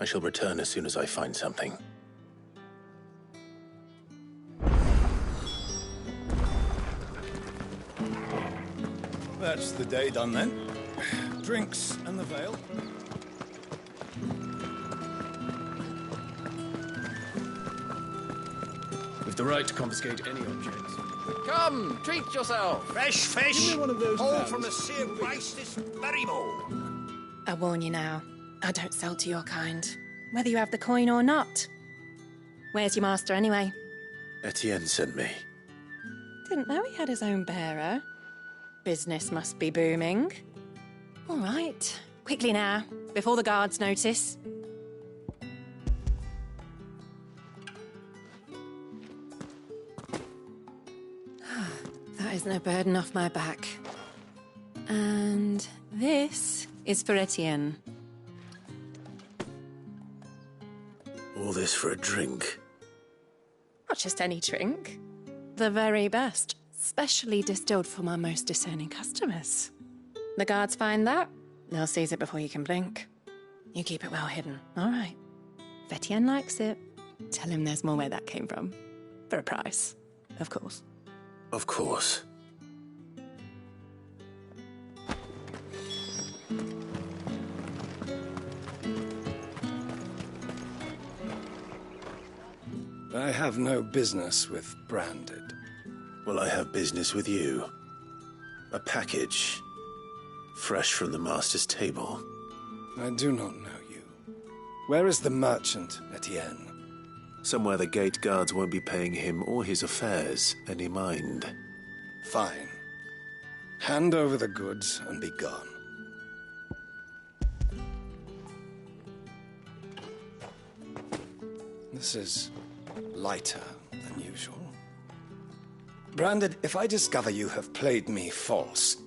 I shall return as soon as I find something. That's the day done then. Drinks and the veil. We've the right to confiscate any objects. Come, treat yourself. Fresh fish. Give me one of those All bags. from the sea of rice this very morning. I warn you now, I don't sell to your kind, whether you have the coin or not. Where's your master anyway? Etienne sent me. Didn't know he had his own bearer. Business must be booming. All right, quickly now, before the guards notice. That is no burden off my back. And this is for Etienne. All this for a drink. Not just any drink. The very best. Specially distilled for my most discerning customers. The guards find that, they'll seize it before you can blink. You keep it well hidden, all right? If Etienne likes it, tell him there's more where that came from. For a price, of course. Of course. I have no business with Branded. Well, I have business with you. A package. Fresh from the master's table. I do not know you. Where is the merchant, Etienne? Somewhere the gate guards won't be paying him or his affairs any mind. Fine. Hand over the goods and be gone. This is lighter than usual. Branded, if I discover you have played me false...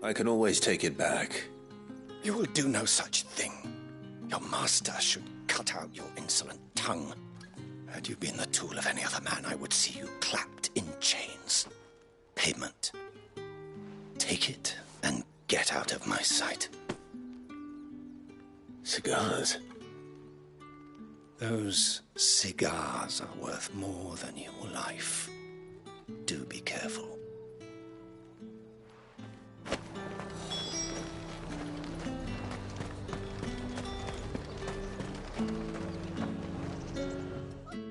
I can always take it back. You will do no such thing. Your master should cut out your insolent tongue. Had you been the tool of any other man, I would see you clapped in chains. Payment. Take it and get out of my sight. Cigars? Those cigars are worth more than your life. Do be careful.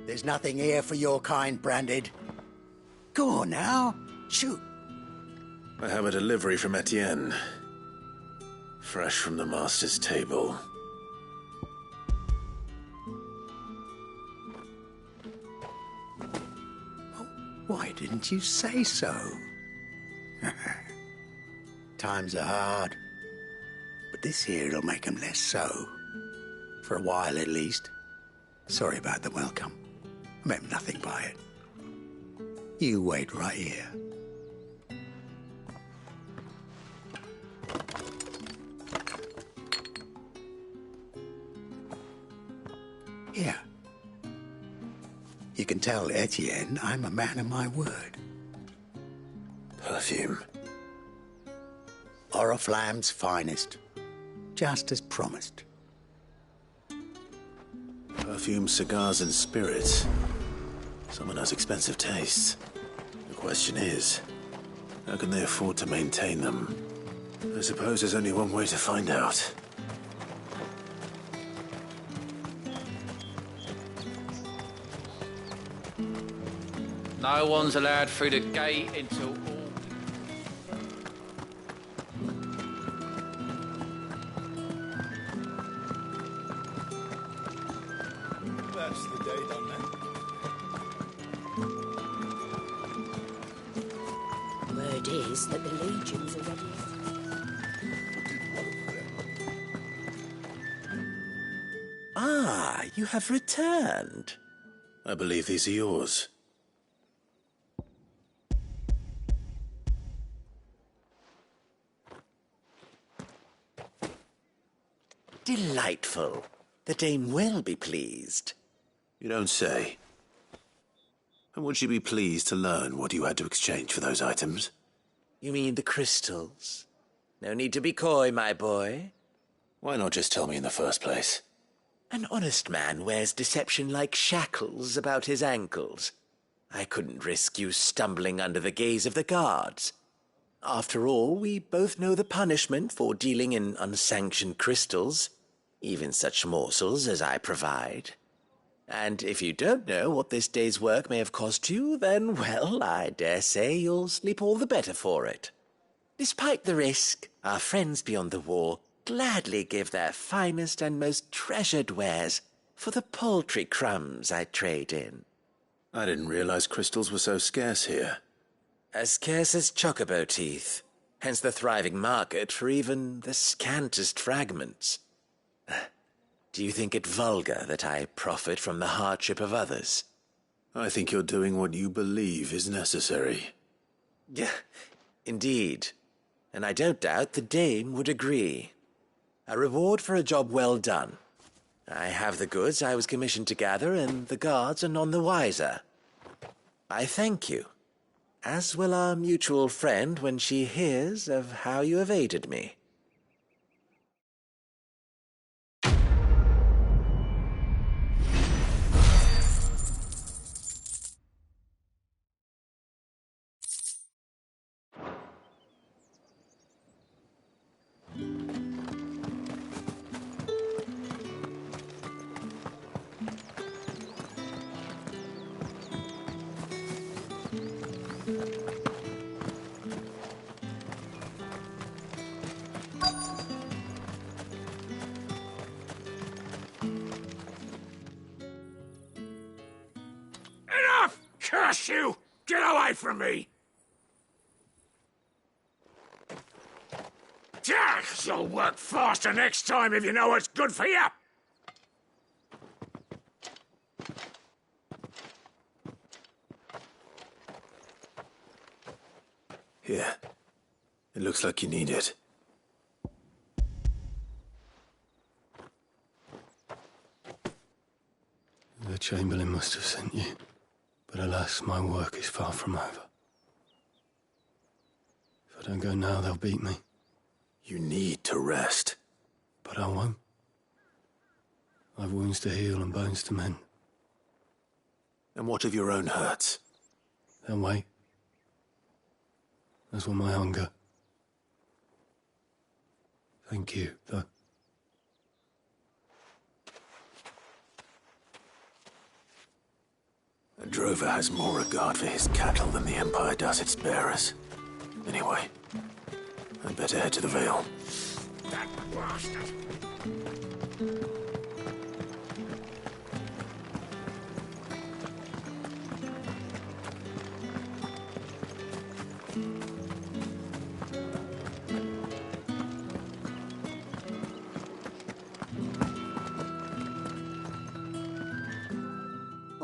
There's nothing here for your kind, Branded. Go on now, shoot. I have a delivery from Etienne. Fresh from the master's table. Why didn't you say so? Times are hard. But this here'll make 'em less so. For a while, at least. Sorry about the welcome. I meant nothing by it. You wait right here. Here. You can tell Etienne I'm a man of my word. Perfume. Oriflamme's finest. Just as promised. Perfume, cigars, and spirits. Someone has expensive tastes. The question is, how can they afford to maintain them? I suppose there's only one way to find out. No one's allowed through the gate until all... That's the day done then. Word is that the legions are ready. Ah, you have returned. I believe these are yours. Delightful. The Dame will be pleased. You don't say. And would she be pleased to learn what you had to exchange for those items? You mean the crystals? No need to be coy, my boy. Why not just tell me in the first place? An honest man wears deception like shackles about his ankles. I couldn't risk you stumbling under the gaze of the guards. After all, we both know the punishment for dealing in unsanctioned crystals, even such morsels as I provide. And if you don't know what this day's work may have cost you, then, well, I dare say you'll sleep all the better for it. Despite the risk, our friends beyond the wall gladly give their finest and most treasured wares for the paltry crumbs I trade in. I didn't realize crystals were so scarce here. As scarce as chocobo teeth, hence the thriving market for even the scantest fragments. Do you think it vulgar that I profit from the hardship of others? I think you're doing what you believe is necessary. Yeah, indeed. And I don't doubt the Dame would agree. A reward for a job well done. I have the goods I was commissioned to gather, and the guards are none the wiser. I thank you, as will our mutual friend when she hears of how you have aided me. Enough! Curse you! Get away from me! You'll work faster next time if you know what's good for you! Here. It looks like you need it. The Chamberlain must have sent you. But alas, my work is far from over. If I don't go now, they'll beat me. You need to rest. But I won't. I've wounds to heal and bones to mend. And what of your own hurts? They'll wait. As will my hunger. Thank you, though. A drover has more regard for his cattle than the Empire does its bearers. Anyway, I'd better head to the Vale. That bastard!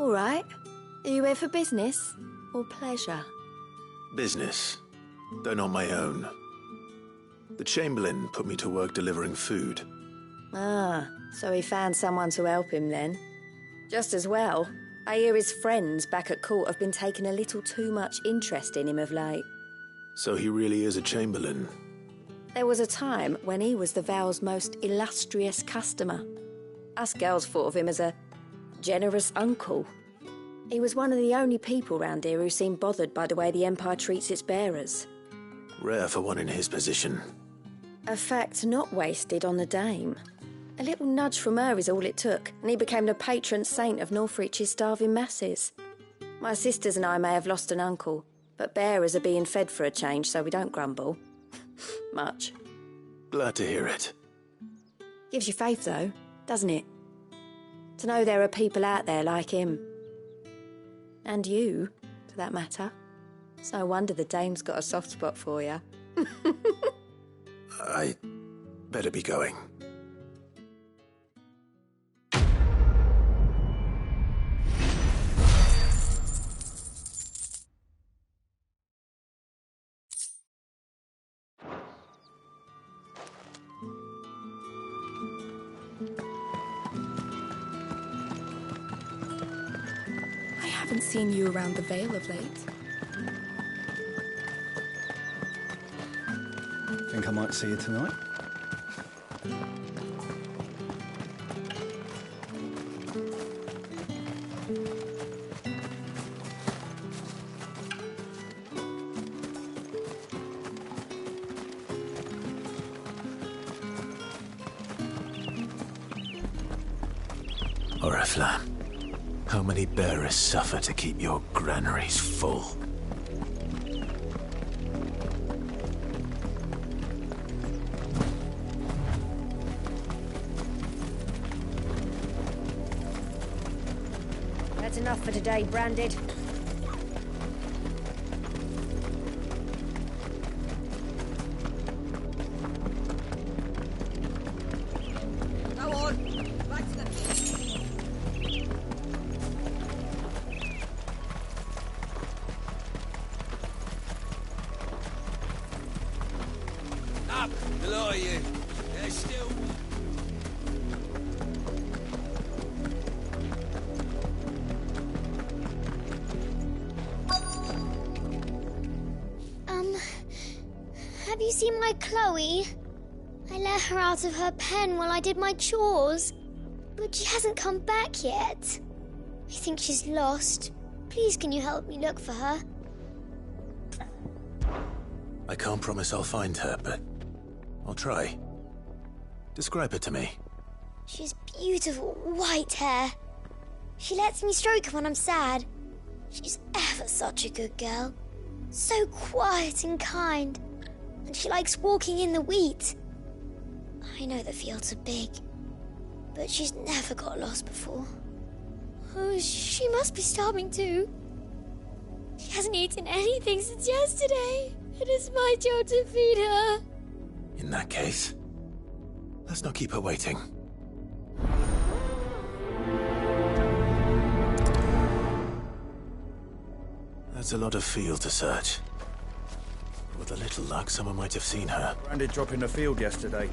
All right. Are you here for business or pleasure? Business, though not my own. The Chamberlain put me to work delivering food. Ah, so he found someone to help him then. Just as well. I hear his friends back at court have been taking a little too much interest in him of late. So he really is a Chamberlain? There was a time when he was the Vale's most illustrious customer. Us girls thought of him as a generous uncle. He was one of the only people round here who seemed bothered by the way the Empire treats its bearers. Rare for one in his position. A fact not wasted on the Dame. A little nudge from her is all it took, and he became the patron saint of Northreach's starving masses. My sisters and I may have lost an uncle, but bearers are being fed for a change, so we don't grumble. Much. Glad to hear it. Gives you faith, though, doesn't it? To know there are people out there like him. And you, for that matter. It's no wonder the Dame's got a soft spot for you. I better be going. I haven't seen you around the Vale of late. Think I might see you tonight? Oriflamme, how many bearers suffer to keep your granaries full? That's enough for today, Branded. Go on, back to the... Up! Below you. They're still... Have you seen my Chloe? I let her out of her pen while I did my chores, but she hasn't come back yet. I think she's lost. Please, can you help me look for her? I can't promise I'll find her, but I'll try. Describe her to me. She has beautiful white hair. She lets me stroke her when I'm sad. She's ever such a good girl. So quiet and kind. And she likes walking in the wheat. I know the fields are big, but she's never got lost before. Oh, she must be starving too. She hasn't eaten anything since yesterday. It is my job to feed her. In that case, let's not keep her waiting. That's a lot of field to search. With a little luck, someone might have seen her. Branded drop in the field yesterday.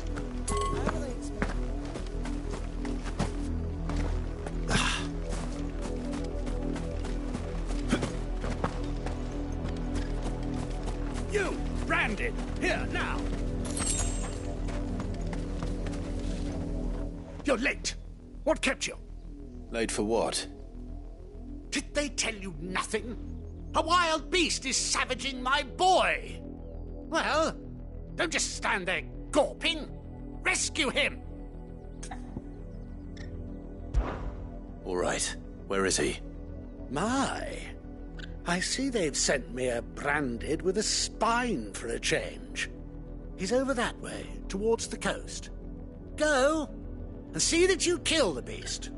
You, Branded, here now. You're late. What kept you? Late for what? Did they tell you nothing? A wild beast is savaging my boy. Well, don't just stand there gawping. Rescue him. All right. Where is he? My, I see they've sent me a Branded with a spine for a change. He's over that way, towards the coast. Go, and see that you kill the beast.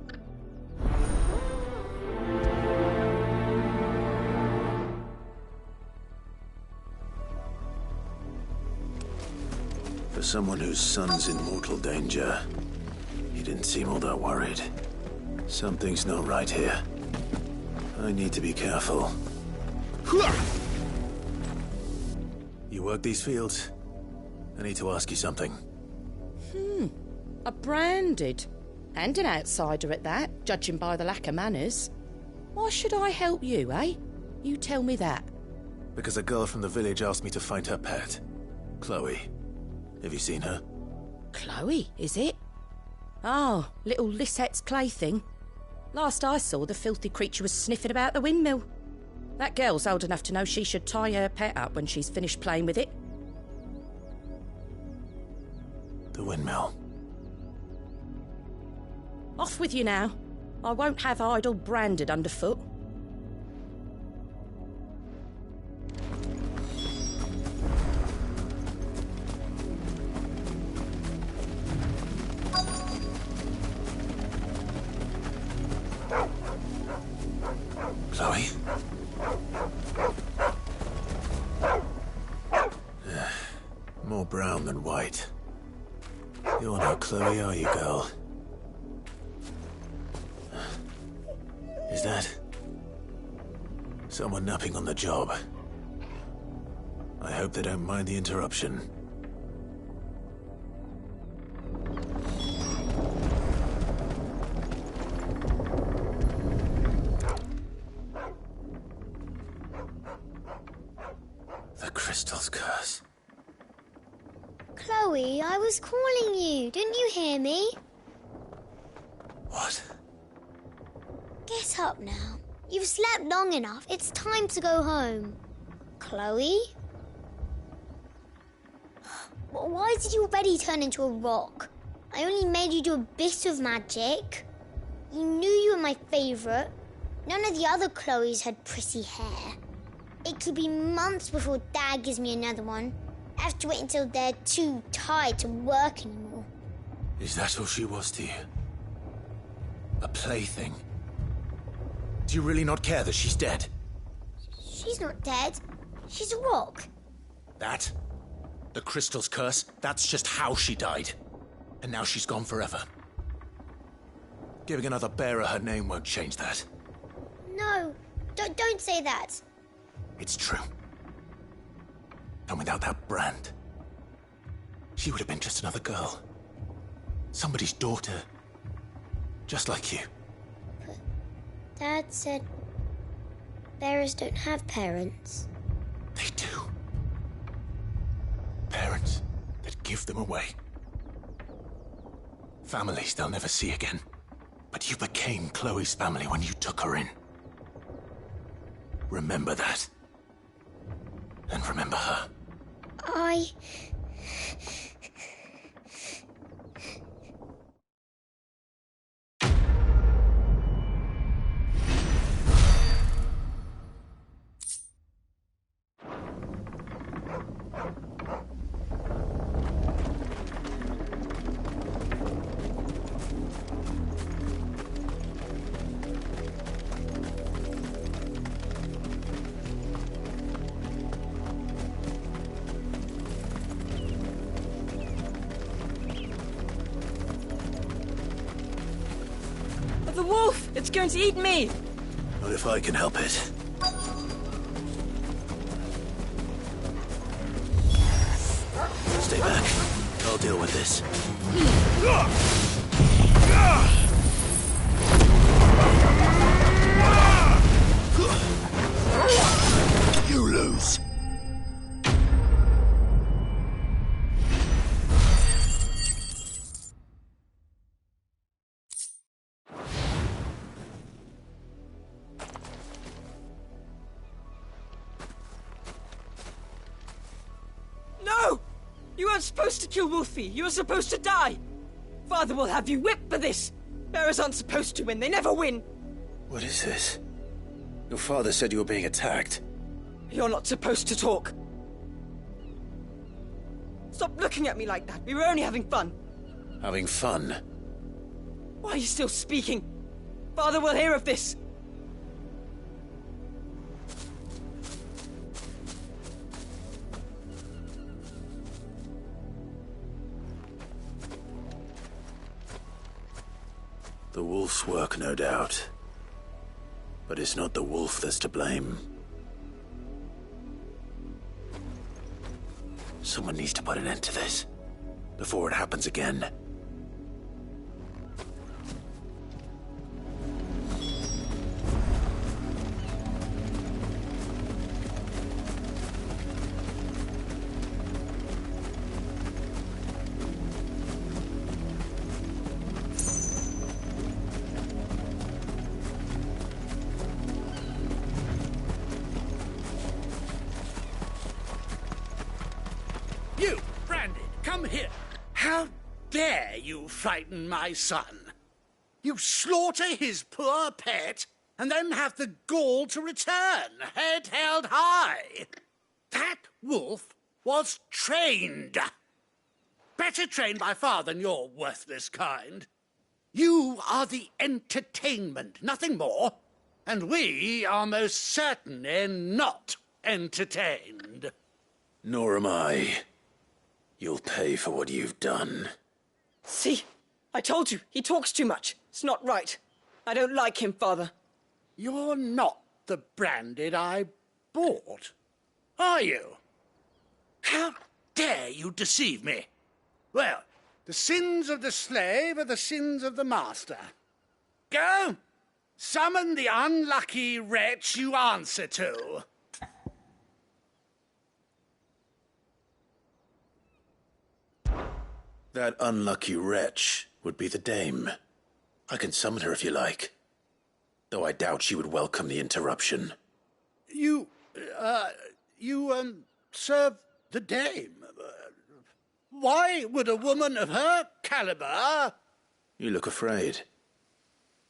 For someone whose son's in mortal danger, he didn't seem all that worried. Something's not right here. I need to be careful. You work these fields? I need to ask you something. A branded. And an outsider at that, judging by the lack of manners. Why should I help you, eh? You tell me that. Because a girl from the village asked me to find her pet. Chloe. Have you seen her? Chloe, is it? Oh, little Lisette's plaything. Last I saw, the filthy creature was sniffing about the windmill. That girl's old enough to know she should tie her pet up when she's finished playing with it. The windmill. Off with you now. I won't have idle branded underfoot. Chloe? More brown than white. You're not Chloe, are you, girl? Is that someone napping on the job? I hope they don't mind the interruption. The crystal's curse. Chloe, I was calling you. Didn't you hear me? What? Get up now. You've slept long enough. It's time to go home. Chloe? Why did you already turn into a rock? I only made you do a bit of magic. You knew you were my favourite. None of the other Chloes had pretty hair. It could be months before Dad gives me another one. I have to wait until they're too tired to work anymore. Is that all she was to you? A plaything? Do you really not care that she's dead? She's not dead. She's a rock. That? The crystal's curse? That's just how she died. And now she's gone forever. Giving another bearer her name won't change that. No, don't say that. It's true. And without that brand, she would have been just another girl. Somebody's daughter. Just like you. Dad said bearers don't have parents. They do. Parents that give them away. Families they'll never see again. But you became Chloe's family when you took her in. Remember that. And remember her. The wolf! It's going to eat me! Not if I can help it. Stay back. I'll deal with this. You lose. No! You weren't supposed to kill Wolfie. You were supposed to die. Father will have you whipped for this. Bearers aren't supposed to win. They never win. What is this? Your father said you were being attacked. You're not supposed to talk. Stop looking at me like that. We were only having fun. Having fun? Why are you still speaking? Father will hear of this. The wolf's work, no doubt. But it's not the wolf that's to blame. Someone needs to put an end to this before it happens again. You, Branded, come here. How dare you frighten my son? You slaughter his poor pet and then have the gall to return, head held high. That wolf was trained. Better trained by far than your worthless kind. You are the entertainment, nothing more. And we are most certainly not entertained. Nor am I. You'll pay for what you've done. See? I told you, he talks too much. It's not right. I don't like him, Father. You're not the Branded I bought, are you? How dare you deceive me? Well, the sins of the slave are the sins of the master. Go, summon the unlucky wretch you answer to. That unlucky wretch would be the dame. I can summon her if you like. Though I doubt she would welcome the interruption. You serve the dame. Why would a woman of her caliber... You look afraid.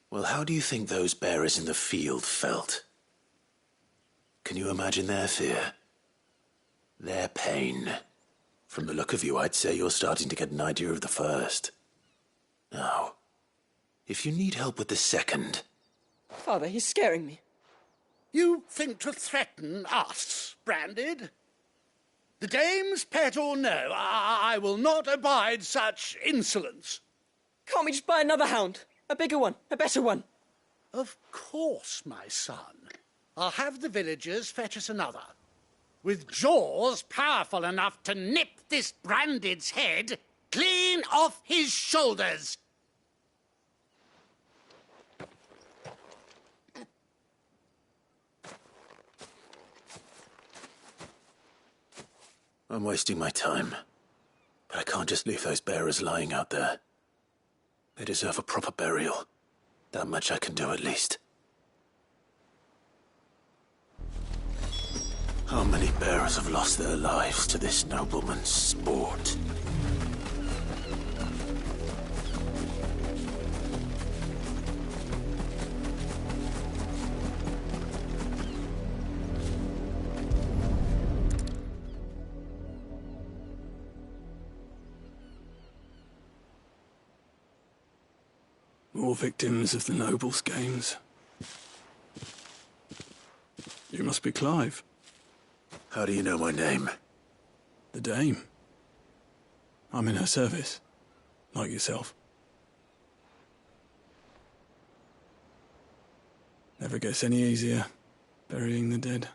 Well, how do you think those bearers in the field felt? Can you imagine their fear? Their pain? From the look of you, I'd say you're starting to get an idea of the first. Now, if you need help with the second... Father, he's scaring me. You think to threaten us, Branded? The dame's pet or no, I will not abide such insolence. Can't we just buy another hound? A bigger one, a better one. Of course, my son. I'll have the villagers fetch us another. With jaws powerful enough to nip this Branded's head clean off his shoulders. I'm wasting my time. But I can't just leave those bearers lying out there. They deserve a proper burial. That much I can do at least. How many bearers have lost their lives to this nobleman's sport? More victims of the nobles' games. You must be Clive. How do you know my name? The Dame. I'm in her service, like yourself. Never gets any easier, burying the dead.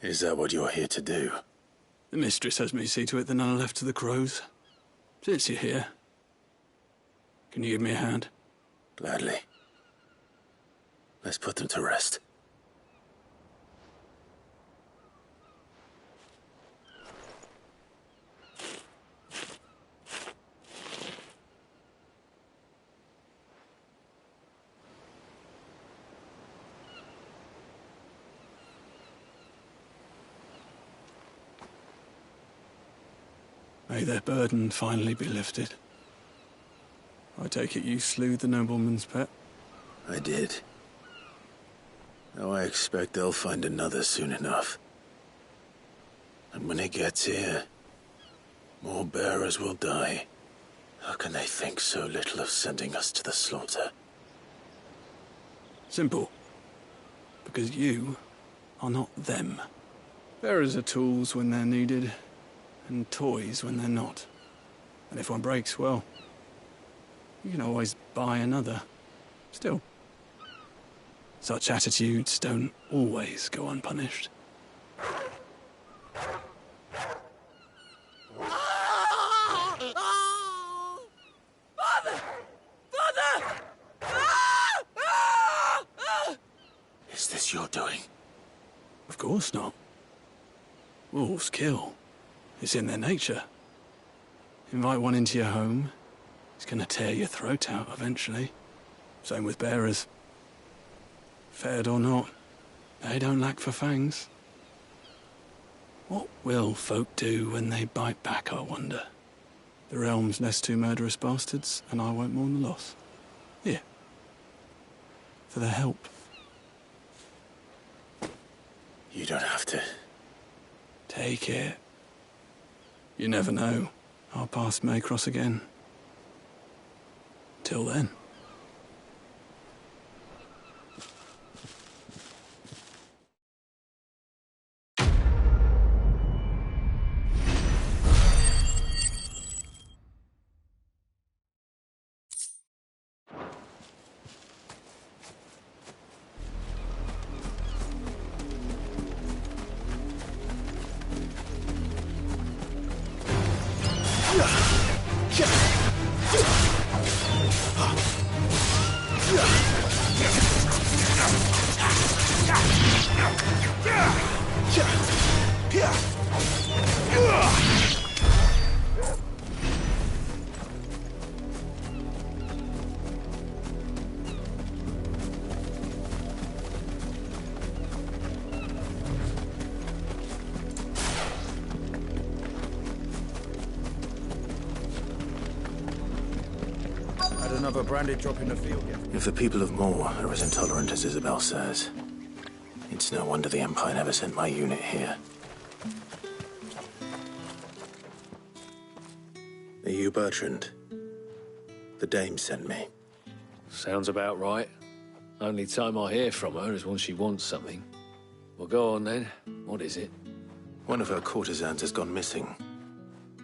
Is that what you're here to do? The mistress has me see to it that none are left to the crows. Since you're here, can you give me a hand? Gladly. Let's put them to rest. May their burden finally be lifted. I take it you slew the nobleman's pet? I did. Now I expect they'll find another soon enough. And when it gets here, more bearers will die. How can they think so little of sending us to the slaughter? Simple. Because you are not them. Bearers are tools when they're needed, and toys when they're not. And if one breaks, well, you can always buy another. Still, Such attitudes don't always go unpunished. Father! Father! Is this your doing? Of course not. Wolves kill. It's in their nature. Invite one into your home, it's gonna tear your throat out eventually. Same with bearers. Fed or not, they don't lack for fangs. What will folk do when they bite back, I wonder? The realm's less two murderous bastards, and I won't mourn the loss. Here. For their help. You don't have to. Take it. You never know. Our paths may cross again. Till then. Had another branded drop in the field yet? If the people of Moor are as intolerant as Isabel says, it's no wonder the Empire never sent my unit here. Are you Bertrand? The dame sent me. Sounds about right. Only time I hear from her is when she wants something. Well, go on then. What is it? One of her courtesans has gone missing,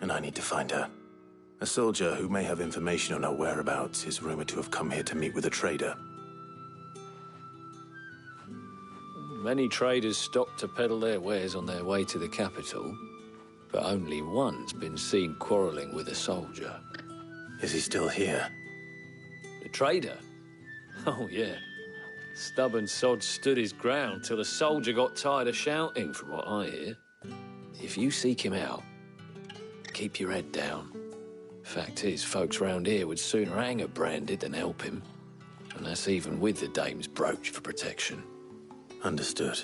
and I need to find her. A soldier who may have information on her whereabouts is rumored to have come here to meet with a trader. Many traders stop to peddle their wares on their way to the capital, but only one's been seen quarrelling with a soldier. Is he still here? The trader? Oh, yeah. Stubborn sod stood his ground till the soldier got tired of shouting, from what I hear. If you seek him out, keep your head down. Fact is, folks round here would sooner hang a branded than help him. And that's even with the dame's brooch for protection. Understood.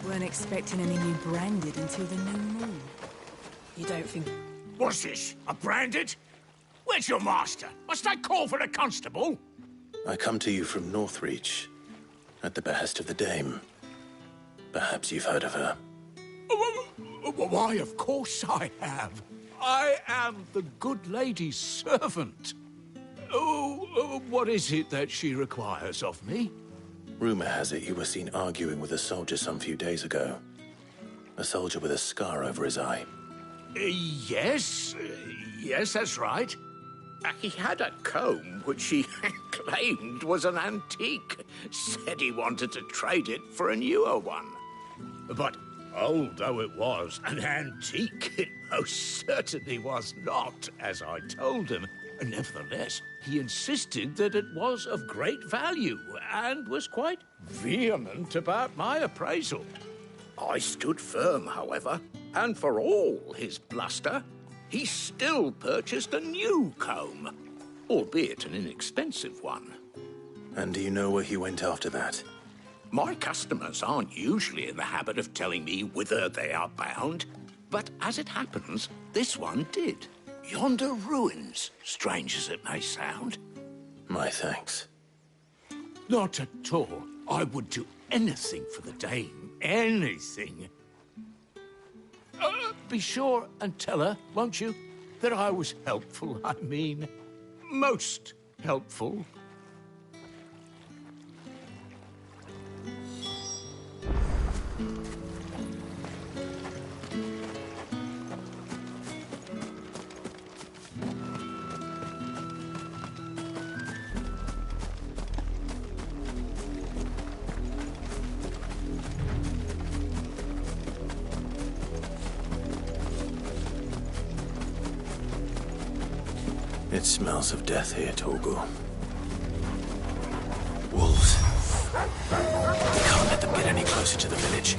Weren't expecting any new branded until the new moon. You don't think... What's this? A branded? Where's your master? Must I call for a constable? I come to you from Northreach, at the behest of the dame. Perhaps you've heard of her. Why, of course I have. I am the good lady's servant. What is it that she requires of me? Rumor has it you were seen arguing with a soldier some few days ago. A soldier with a scar over his eye. Yes, that's right. He had a comb which he claimed was an antique. Said he wanted to trade it for a newer one. But old though it was, an antique it most certainly was not, as I told him. Nevertheless, he insisted that it was of great value and was quite vehement about my appraisal. I stood firm, however, and for all his bluster, he still purchased a new comb, albeit an inexpensive one. And do you know where he went after that? My customers aren't usually in the habit of telling me whither they are bound, but as it happens, this one did. Yonder ruins, strange as it may sound. My thanks. Not at all. I would do anything for the dame. Anything. Be sure and tell her, won't you, that I was helpful. I mean, most helpful. It smells of death here, Torgor. Wolves. We can't let them get any closer to the village.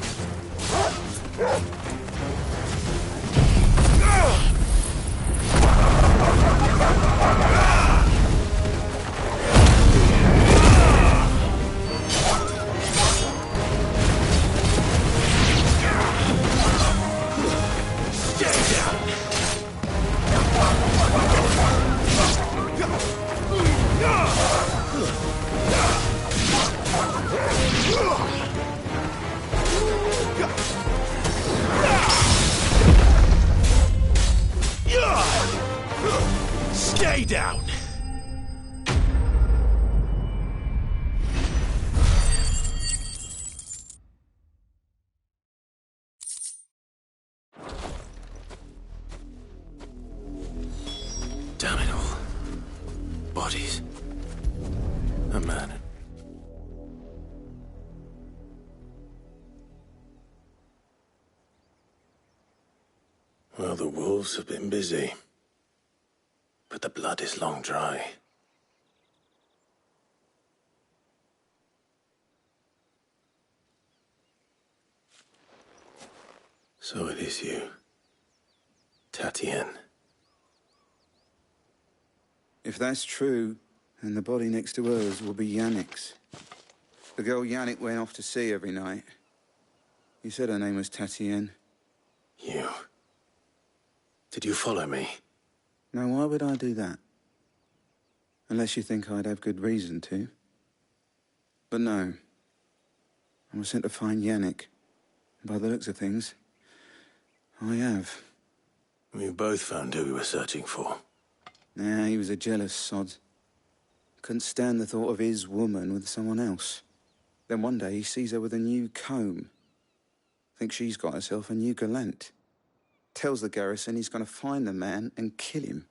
Stay down! Damn it all. Bodies. A man. Well, the wolves have been busy. But the blood is long dry. So it is you, Tatienne. If that's true, then the body next to hers will be Yannick's. The girl Yannick went off to see every night. You said her name was Tatienne. You. Did you follow me? Now, why would I do that? Unless you think I'd have good reason to. But no. I was sent to find Yannick. By the looks of things, I have. We both found who we were searching for. Nah, he was a jealous sod. Couldn't stand the thought of his woman with someone else. Then one day he sees her with a new comb. Thinks she's got herself a new gallant. Tells the garrison he's going to find the man and kill him.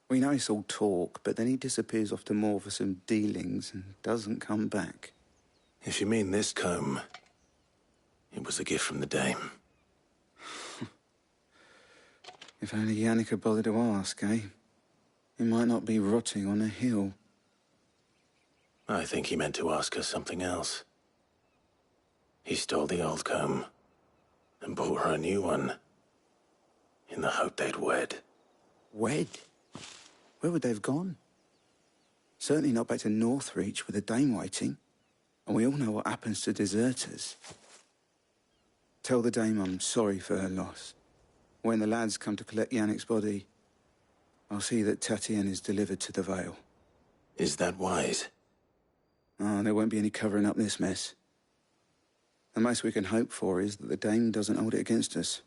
We know it's all talk, but then he disappears off to Moor for some dealings and doesn't come back. If you mean this comb, it was a gift from the dame. If only Yannick had bothered to ask, eh? He might not be rotting on a hill. I think he meant to ask her something else. He stole the old comb and bought her a new one in the hope they'd wed. Wed? Where would they have gone? Certainly not back to Northreach with a dame waiting. And we all know what happens to deserters. Tell the dame I'm sorry for her loss. When the lads come to collect Yannick's body, I'll see that Tatienne is delivered to the Vale. Is that wise? Oh, there won't be any covering up this mess. The most we can hope for is that the dame doesn't hold it against us.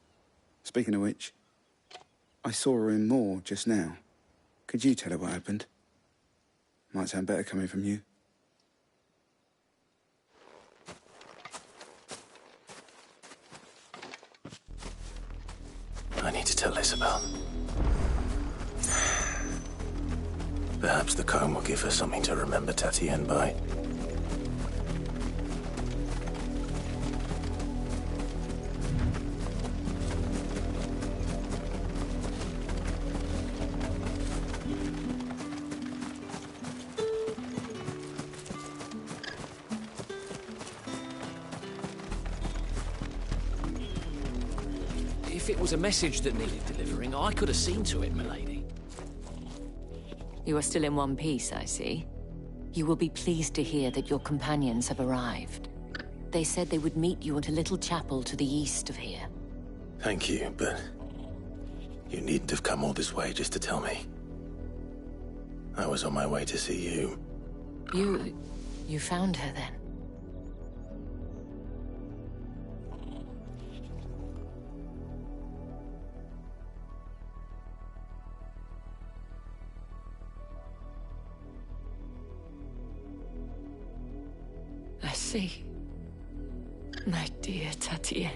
Speaking of which, I saw her in Moor just now. Could you tell her what happened? Might sound better coming from you. I need to tell Isabel. Perhaps the comb will give her something to remember Tatienne by. If it was a message that needed delivering, I could have seen to it, milady. You are still in one piece, I see. You will be pleased to hear that your companions have arrived. They said they would meet you at a little chapel to the east of here. Thank you, but you needn't have come all this way just to tell me. I was on my way to see you. You found her then? I see. My dear Tatienne.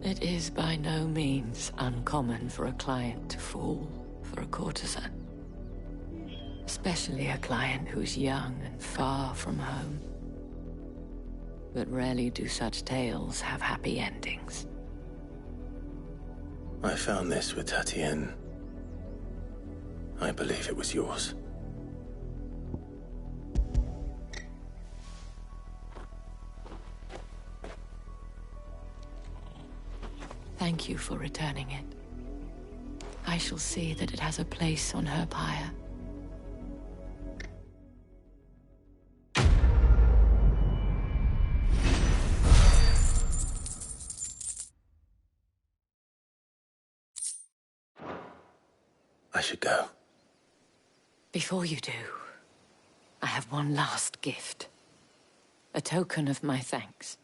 It is by no means uncommon for a client to fall for a courtesan. Especially a client who's young and far from home. But rarely do such tales have happy endings. I found this with Tatienne. I believe it was yours. Thank you for returning it. I shall see that it has a place on her pyre. I should go. Before you do, I have one last gift. A token of my thanks.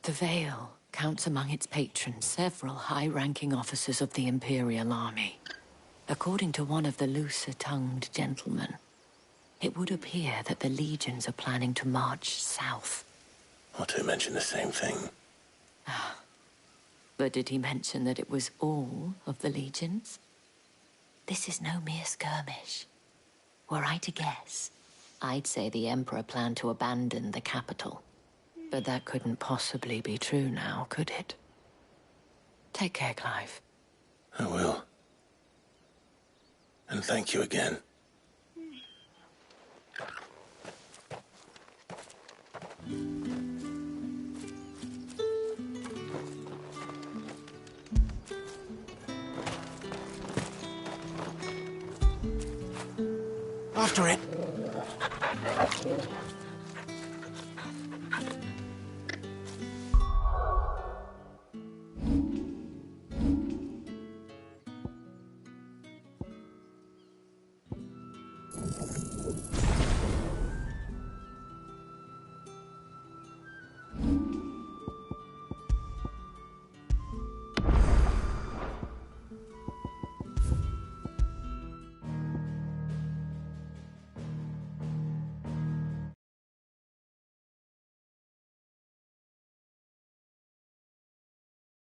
The Vale counts among its patrons several high-ranking officers of the Imperial Army. According to one of the looser-tongued gentlemen, it would appear that the legions are planning to march south. Otto mentioned the same thing. But did he mention that it was all of the legions? This is no mere skirmish. Were I to guess, I'd say the Emperor planned to abandon the capital. But that couldn't possibly be true now, could it? Take care, Clive. I will. And thank you again. After it.